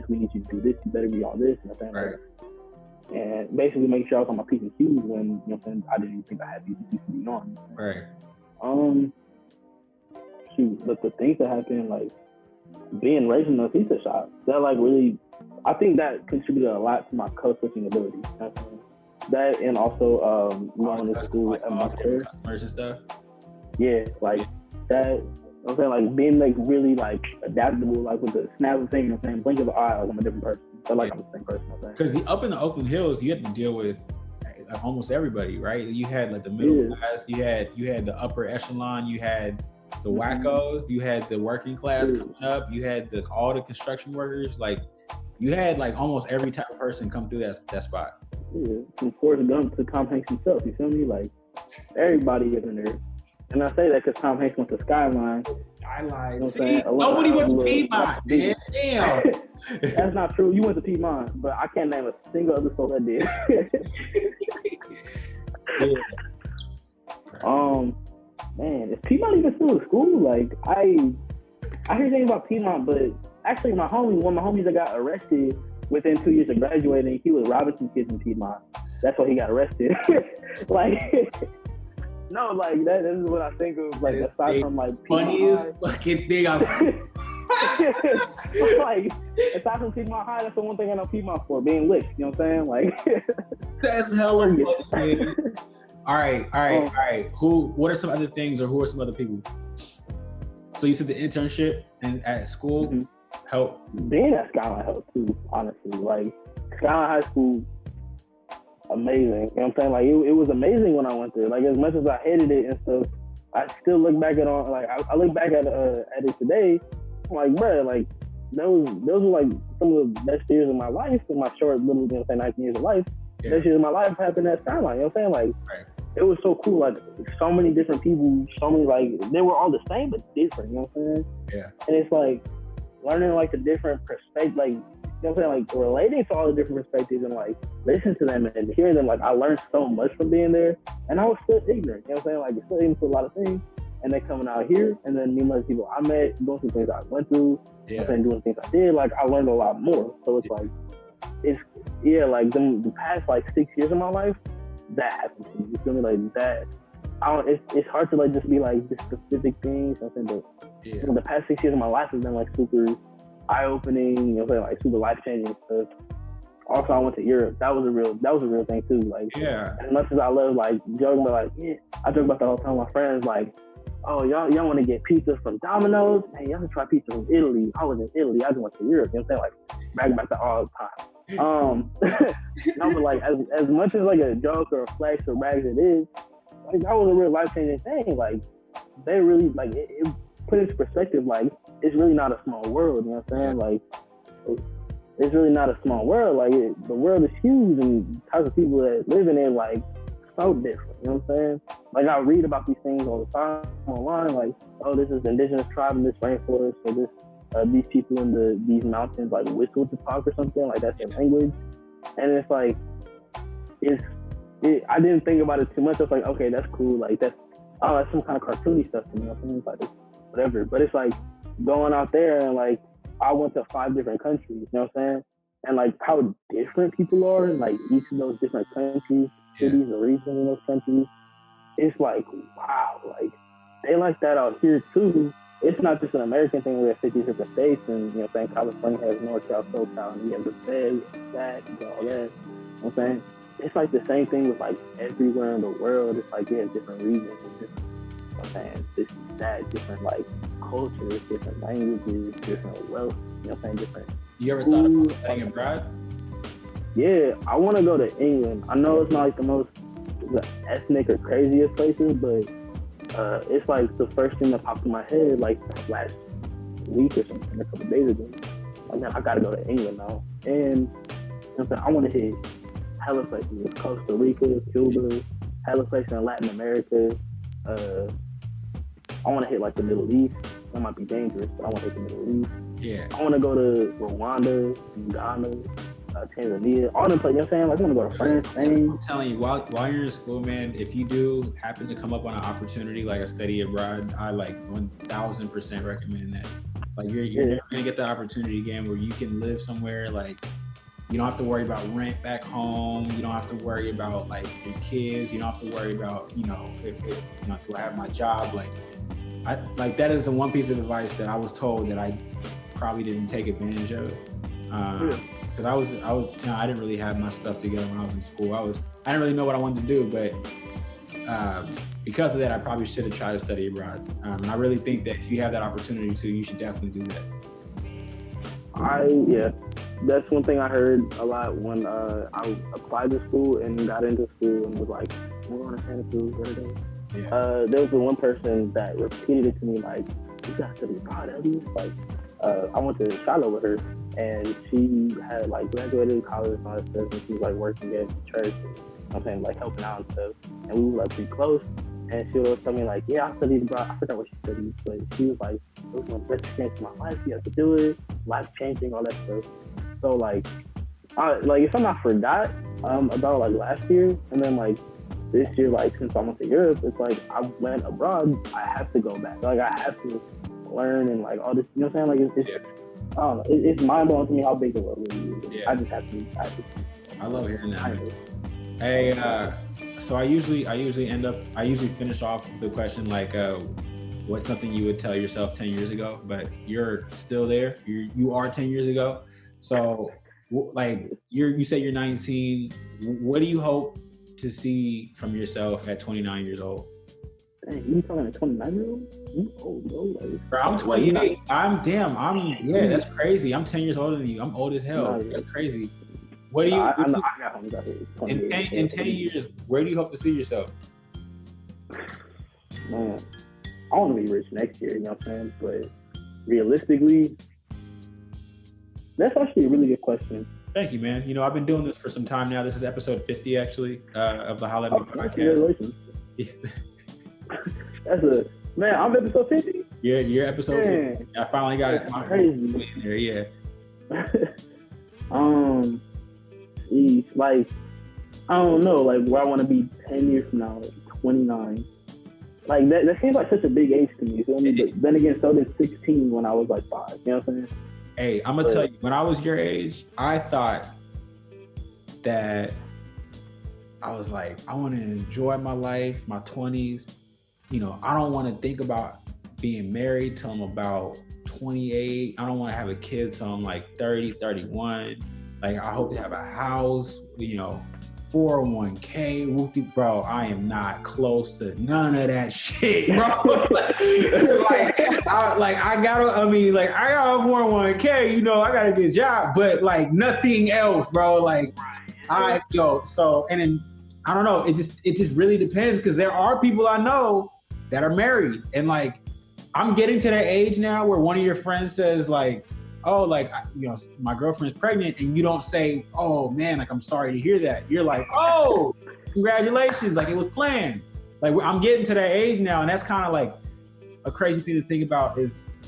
we need you to do this, you better be on this, you know what I'm saying? Right. And basically make sure I was on my P's and Q's when, you know what I'm saying, I didn't even think I had P's and Q's to be on. Right. Shoot, but the things that happened, like being raised in a pizza shop, that like really, I think that contributed a lot to my code switching ability. You know what I'm saying? That and also going to school like at my church. Customers and stuff. Yeah, like that. You know what I'm saying, like being like really like adaptable, like with the snap of a finger, you know what I'm saying, blink of an eye, like I'm a different person. I feel like I'm the same person. Because up in the Oakland Hills, you had to deal with almost everybody, right? You had like the middle class, you had the upper echelon, you had the wackos, you had the working class coming up, you had all the construction workers, like you had like almost every type of person come through that spot. Yeah, from Forrest Gump to Tom Hanks himself, you feel me? Like everybody is in there. And I say that because Tom Hanks went to Skyline. Skyline. You know See, nobody went to Piedmont, man. Damn. That's not true. You went to Piedmont, but I can't name a single other soul that did. Man, is Piedmont even still a school? Like, I hear things about Piedmont, but actually one of my homies that got arrested within 2 years of graduating, he was robbing some kids in Piedmont. That's why he got arrested. Like, no, like that is what I think of. Like aside from like funniest fucking thing I've like aside from Piedmont High, that's the one thing I know Piedmont for, being licked. You know what I'm saying? Like that's hella funny, man. All right. What are some other things, or who are some other people? So you said the internship and at school helped. Being at Skyline helped too, honestly. Like Skyline High School, amazing. You know what I'm saying? Like it was amazing when I went there. Like as much as I hated it and stuff, I still look back at I look back at it today. I'm like, bro, like those were like some of the best years of my life, in my short little, you know, 19 years of life. Yeah. Best years of my life happened at Skyline. You know what I'm saying? Like it was so cool. Like so many different people, so many, like they were all the same but different. You know what I'm saying? Yeah. And it's like learning like the different perspectives, like, you know what I'm saying, like relating to all the different perspectives and like listening to them and hearing them. Like I learned so much from being there, and I was still ignorant. You know what I'm saying? Like still ignorant to a lot of things, and then coming out here and then meeting other people I met, going through things I went through, and doing things I did. Like I learned a lot more. So it's like like the past like 6 years of my life, that happened to me. You feel me? Like that. It's hard to like just be like this specific thing, something, but you know, the past 6 years of my life has been like super eye-opening, you know, like super life-changing stuff. Also, I went to Europe. That was a real thing too. Like, as much as I love like joking, but like, I joke about the whole time with my friends, like, oh, y'all want to get pizza from Domino's? Hey, y'all can try pizza from Italy. I was in Italy. I just went to Europe. You know what I'm saying? Like, bragging about that all the time. No, but like, as much as like a joke or a flex or brag as it is, like that was a real life-changing thing. Like, they really like it put into perspective. Like, it's really not a small world. You know what I'm saying? Like, it's really not a small world. Like, the world is huge, and the types of people that live in it, like, so different. You know what I'm saying? Like, I read about these things all the time online. Like, oh, this is the indigenous tribe in this rainforest, or this these people in these mountains like whistle to talk or something. Like, that's their language. And it's like, I didn't think about it too much. I was like, okay, that's cool. Like, that's some kind of cartoony stuff to me. You know what I mean? Like, whatever. But it's like going out there and like, I went to 5 different countries, you know what I'm saying? And like how different people are in like each of those different countries, cities or regions in those countries. It's like, wow, like they like that out here too. It's not just an American thing where we have 50 different states and, you know what I'm saying, California has NorCal, SoCal, and you have the Fed, that, and all that. You know what I'm saying? It's like the same thing with like everywhere in the world. It's like you have different regions and different, you know what I'm saying, this, that, different like cultures, different languages, different wealth, you know what I'm saying, different. You ever thought about studying abroad? Yeah, I want to go to England. I know it's not like the most ethnic or craziest places, but it's like the first thing that popped in my head like last week or something, a couple days ago. Like, man, I gotta go to England now. And you know what I'm saying, I want to hit hella places, Costa Rica, Cuba, hella places in Latin America. I want to hit like the Middle East. that might be dangerous, but I want to hit the Middle East. Yeah. I want to go to Rwanda, Ghana, Tanzania, all the places. You know what I'm saying? Like, I want to go to France, Spain. I'm telling you, while you're in school, man, if you do happen to come up on an opportunity like a study abroad, I like 1000% recommend that. Like, you're never gonna get that opportunity again where you can live somewhere like. You don't have to worry about rent back home. You don't have to worry about like your kids. You don't have to worry about, do I have my job? Like that is the one piece of advice that I was told that I probably didn't take advantage of. Because I didn't really have my stuff together when I was in school. I didn't really know what I wanted to do, but because of that, I probably should have tried to study abroad. And I really think that if you have that opportunity to, you should definitely do that. That's one thing I heard a lot when I applied to school and got into school and was like, we're on a fantasy school, what are they? Yeah. There was the one person that repeated it to me like, you got to study abroad, Elias. Like, I went to Stylo with her, and she had like graduated college and all that stuff, and she was like working at church, and, like helping out and stuff. And we were like pretty close. And she was telling me like, yeah, I studied abroad. I forgot what she studied, but she was like, it was one of the best experiences of my life. You have to do it, life changing, all that stuff. So like if something I forgot about like last year, and then like this year, like since I went to Europe, it's like I went abroad. I have to go back. Like I have to learn and like all this. You know what I'm saying? Like it's I don't know. It's mind blowing to me how big the world really is. Yeah. I just have to. I love hearing that. Hey, so I usually finish off the question like, what's something you would tell yourself 10 years ago? But you're still there. You are 10 years ago. So, like, you say you're 19. What do you hope to see from yourself at 29 years old? Dang, you talking to 29-year-old? You old, bro. Like, Bro, I'm 28. That's crazy. I'm 10 years older than you. I'm old as hell. That's crazy. What do you? I got homies out here. In 10 years, where do you hope to see yourself? Man, I want to be rich next year. You know what I'm saying? But realistically, that's actually a really good question. Thank you, man. I've been doing this for some time now. This is episode 50, actually, of the Holla podcast. Congratulations. Man, I'm episode 50? Yeah, you're episode 50. I finally got it. Crazy. In there, yeah. Like, I don't know, like, where I want to be 10 years from now, like 29. Like, that seems like such a big age to me. You feel me? But then again, so did 16 when I was like 5. You know what I'm saying? Hey, I'm going to tell you, when I was your age, I thought that I was like, I want to enjoy my life, my 20s. I don't want to think about being married till I'm about 28. I don't want to have a kid till I'm like 30, 31. Like, I hope to have a house, 401k, whoopty, bro. I am not close to none of that shit, bro. I got a 401k, I got a good job, but like nothing else, bro. Like, and then I don't know. It just really depends, because there are people I know that are married, and like I'm getting to that age now where one of your friends says like, oh, like, my girlfriend's pregnant, and you don't say, oh man, like, I'm sorry to hear that. You're like, oh, congratulations, like it was planned. Like, I'm getting to that age now, and that's kind of like a crazy thing to think about is,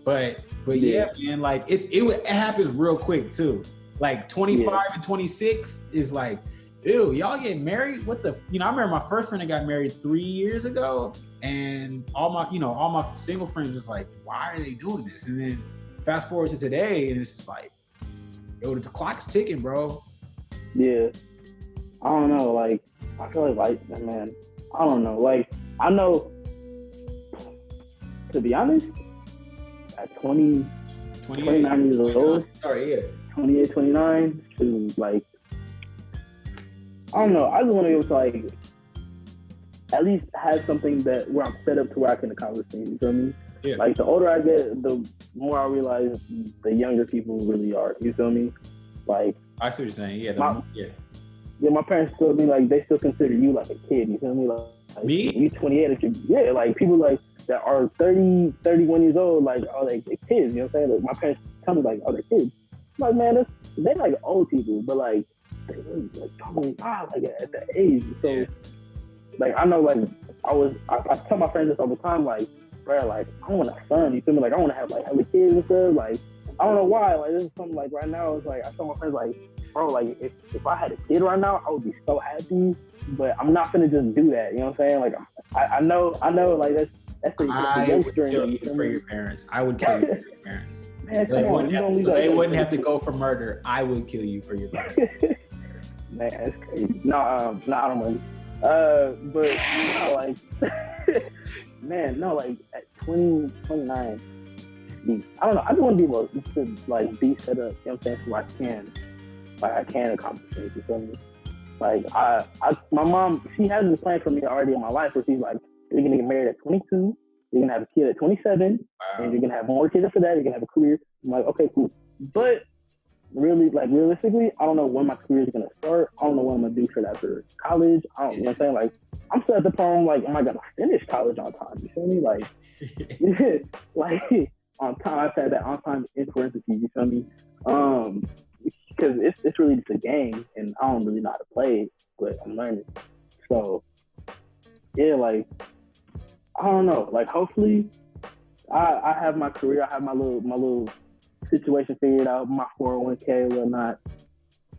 but yeah, man, like it happens real quick too. Like 25 and 26 is like, ew, y'all getting married? What the? I remember my first friend that got married 3 years ago, and all my single friends was like, why are they doing this? And then fast forward to today, and it's just like, yo, the clock's ticking, bro. Yeah, I don't know. Like, I feel like, man, I don't know. Like, I know, to be honest, at 29 years old, 28, 29, to like, I don't know. I just want to be able to like at least have something that where I'm set up to where I can accomplish things. You feel me? Yeah. Like the older I get, the more I realize the younger people really are. You feel me? Like, I see what you're saying. Yeah. My parents told me like they still consider you like a kid. You feel me? Like me? You 28. Like people like that are 30, 31 years old. Like, oh, they're kids. You know what I'm saying? Like, my parents tell me like, oh, they're kids. I'm like, man, they're like old people, but like. They really like 25 like at that age. So like I know like I tell my friends this all the time, like bro, like, I want a son, you feel me? Like, I want to have, like, kids and stuff. Like, I don't know why. Like, this is something, like, right now, it's like, I tell my friends, like, bro, like, if I had a kid right now, I would be so happy. But I'm not gonna just do that, you know what I'm saying? Like, I know, like, that's the youngster in you for your parents. I would kill you for your parents. Man, They wouldn't have to go for murder. I would kill you for your parents. Man, that's crazy. No, I don't really. But like, man, no, like at 20, 29, I don't know. I just want to be able to like be set up. You know what I'm saying? So I can accomplish things. You feel me? Like my mom, she has this plan for me already in my life where she's like, you're gonna get married at 22, you're gonna have a kid at 27, and you're gonna have more kids after that. You're gonna have a career. I'm like, okay, cool. But really, like realistically, I don't know when my career is gonna start. I don't know what I'm gonna do for that after college. I don't, you know what I'm saying? Like, I'm still at the point like, am I gonna finish college on time? You feel me? Like, like on time. I've had that on time in parentheses. You feel me? Because it's really just a game, and I don't really know how to play it, but I'm learning. So yeah, like I don't know. Like hopefully, I have my career. I have my little situation figured out, my 401k and whatnot.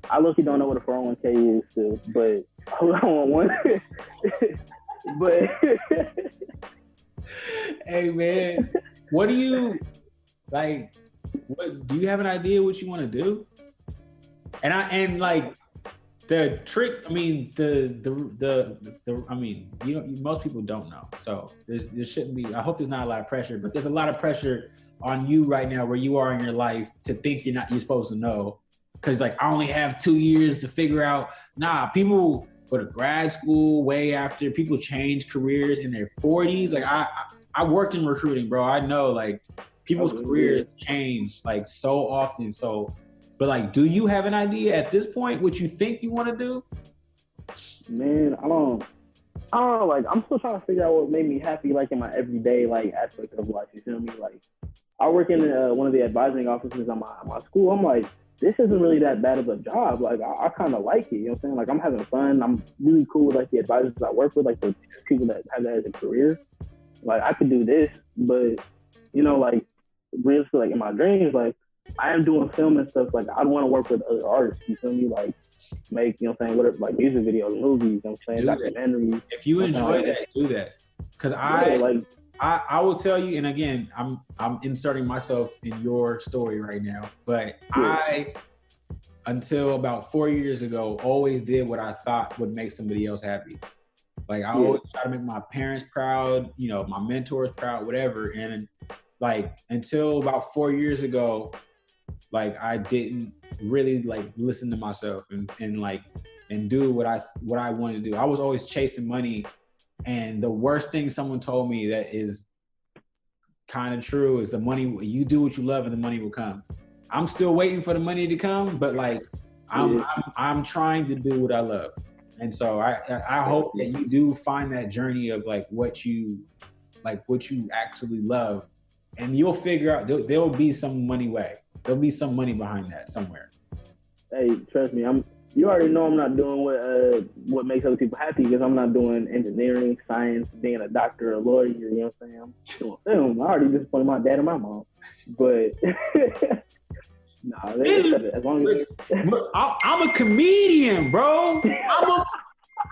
I look, you don't know what a 401k is still, but hold on one. But hey man, what do you like? What do you have an idea what you want to do? And like the trick. I mean, I mean, you know, most people don't know, so there shouldn't be. I hope there's not a lot of pressure, but there's a lot of pressure on you right now where you are in your life to think you're supposed to know, because like I only have 2 years to figure out. Nah, people go to grad school way after. People change careers in their 40s. Like I worked in recruiting, bro. I know like people's careers change like so often. So, but like, do you have an idea at this point what you think you want to do? Man, I don't know. Like, I'm still trying to figure out what made me happy, like in my everyday like aspect of life. You feel me? Like, I work in one of the advising offices on my school. I'm like, this isn't really that bad of a job. Like, I kind of like it. You know what I'm saying? Like, I'm having fun. I'm really cool with like the advisors I work with, like the people that have that as a career. Like, I could do this, but you know, like realistically, like in my dreams, like I am doing film and stuff. Like, I want to work with other artists. You feel me? Like, make, you know what I'm saying, whatever, like music videos, movies. You know what I'm saying, documentaries. If you enjoy that, do that. Because I will tell you, and again, I'm inserting myself in your story right now, but I, until about 4 years ago, always did what I thought would make somebody else happy. Like, I always try to make my parents proud, you know, my mentors proud, whatever. And like, until about 4 years ago, like I didn't really like listen to myself and do what I wanted to do. I was always chasing money. And the worst thing someone told me that is kind of true is the money, you do what you love and the money will come. I'm still waiting for the money to come, but like I'm trying to do what I love. And so I hope that you do find that journey of like what you actually love, and you'll figure out there'll be some money way. There'll be some money behind that somewhere. Hey, trust me, you already know I'm not doing what makes other people happy, because I'm not doing engineering, science, being a doctor, a lawyer, you know what I'm saying? I'm doing film. I already disappointed my dad and my mom. But as long as I'm a comedian, bro.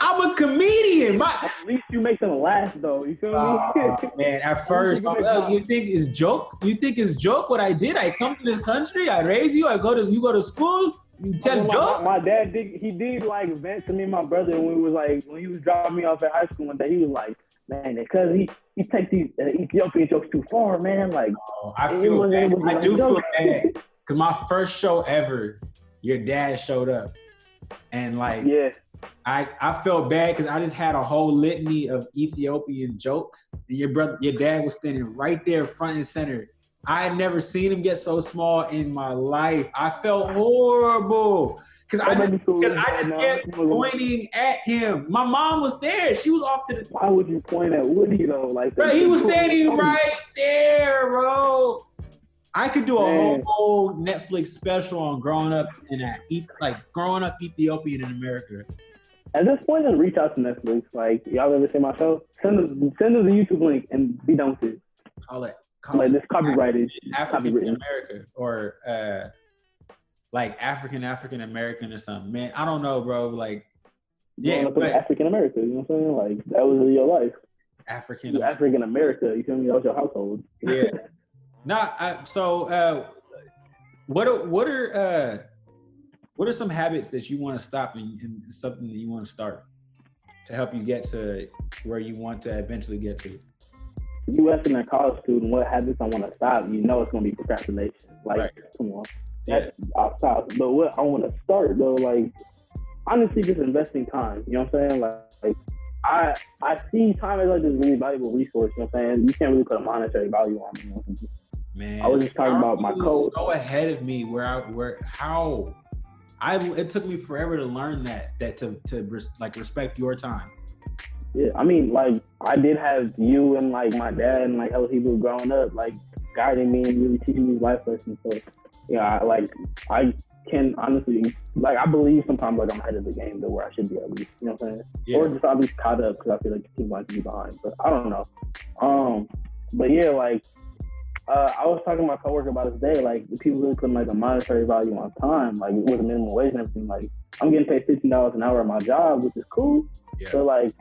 I'm a comedian. At least you make them laugh, though. You feel me? Man, at first, you think it's joke? You think it's joke what I did? I come to this country, I raise you, you go to school, you tell joke? My dad did like vent to me and my brother when he was dropping me off at high school one day. He was like, man, because he takes these Ethiopian jokes too far, man. Like, I feel bad. I do feel bad. Because my first show ever, your dad showed up. And like, I felt bad because I just had a whole litany of Ethiopian jokes. And your dad was standing right there front and center. I had never seen him get so small in my life. I felt horrible because I just kept pointing at him. My mom was there. She was off to the. Why would you point at Woody though? Like, bro, he was standing right there, bro. I could do a whole Netflix special on growing up Ethiopian in America. At this point, just reach out to Netflix. Like, y'all ever see my show? Send us a YouTube link and be done with it. Like this copyrighted, African American or like African American or something. Man, I don't know, bro. Like, yeah, but African America. You know what I'm saying? Like that was your life. African America. You feel me? That was your household. Yeah. What are some habits that you want to stop and something that you want to start to help you get to where you want to eventually get to? You asking a college student what habits I want to stop, you know it's going to be procrastination. Like, right. Come on. That's outside. But what I want to start, though, like, honestly, just investing time. You know what I'm saying? Like I see time as like this really valuable resource. You know what I'm saying? You can't really put a monetary value on it. You know? Man, I was just talking about my code. So ahead of me, it took me forever to learn that to like respect your time. Yeah, I mean, like I did have you and like my dad and like other people growing up, like guiding me and really teaching me life lessons. So yeah, I can honestly, like I believe sometimes like I'm ahead of the game though, where I should be at least. You know what I'm saying? Yeah. Or just at least caught up because I feel like people might be behind. But I don't know. But yeah, like. I was talking to my coworker about this day, like the people really putting like a monetary value on time, like with a minimum wage and everything. Like I'm getting paid $15 an hour at my job, which is cool. Yeah. But like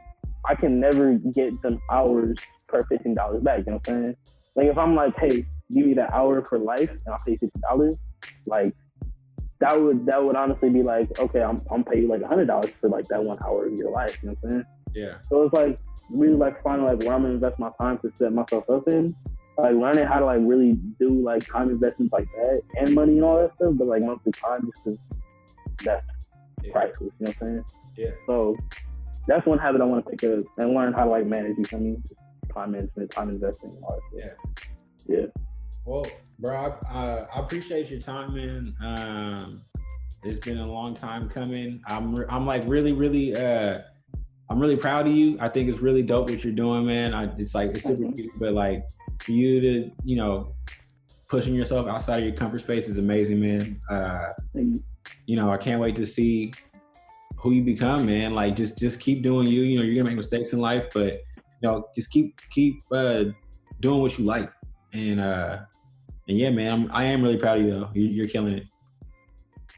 I can never get them hours per $15 back. You know what I'm saying? Like if I'm like, hey, give me that hour for life and I'll pay $50, like that would honestly be like, okay, I'm paying you like $100 for like that 1 hour of your life. You know what I'm saying? Yeah. So it's like really like finding like where I'm gonna invest my time to set myself up in. Like learning how to like really do like time investments like that and money and all that stuff, but like mostly time just because that's priceless, you know what I'm saying? Yeah. So that's one habit I want to pick up and learn how to like manage, you feel me? Just time management, time investing, and all that stuff. Yeah. Well, bro, I appreciate your time, man. It's been a long time coming. I'm like really I'm really proud of you. I think it's really dope what you're doing, man. It's super easy, but like for you to, you know, pushing yourself outside of your comfort space is amazing, man. You know, I can't wait to see who you become, man. Like just keep doing you. You know, you're gonna make mistakes in life, but you know, just keep doing what you like. And yeah, man, I am really proud of you though. You're killing it.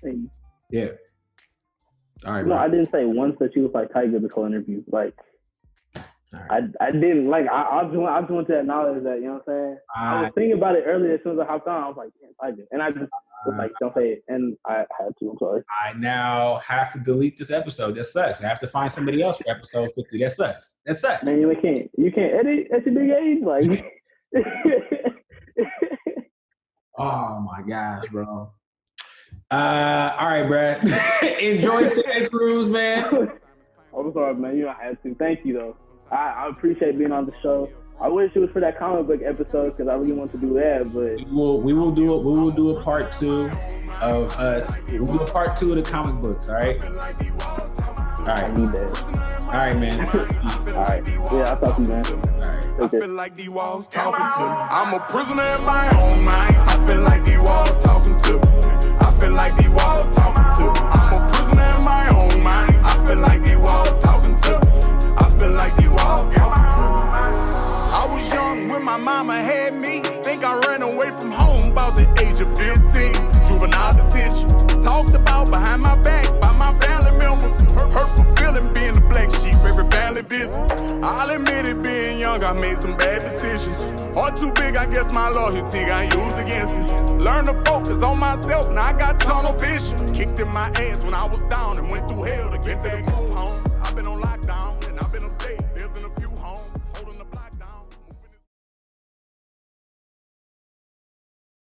Thank you. Yeah. All right. No, bro. I didn't say once that you was like Tiger this whole interview. Like, right. I didn't like. I just want to acknowledge that. You know what I'm saying? I was thinking about it earlier. As soon as I hopped on, I was like, damn, Tiger, and I just was like, don't say it. And I had to. I'm sorry. I now have to delete this episode. That sucks. I have to find somebody else for episode 50. That sucks. That sucks. Man, you can't edit at your big age, like. Oh my gosh, bro. All right, Brad. Enjoy Santa Cruz, man. I'm sorry, man. You don't have to. Thank you, though. I appreciate being on the show. I wish it was for that comic book episode because I really want to do that, but we will do a part 2 of us. We'll do a part 2 of the comic books. All right. All right. I need that. All right, man. All right. Yeah, I'll talk to you, man. All right. I feel like these walls talking to me. I'm a prisoner in my own mind. I feel like these walls talking to me. I feel like these walls talking to me. I'm a prisoner in my own mind. I feel like these walls talking to me. I feel like these walls talking to me. I was young when my mama had me. Think I ran away from home about the age of 15. Juvenile detention. Talked about behind my back by my family members. Hurtful feeling being the black sheep every family visit. I'll admit it, being young, I made some bad decisions. Heart too big, I guess my loyalty got used against me. Learn to focus on myself, now I got tunnel vision. Kicked in my ass when I was down and went through hell to get back home.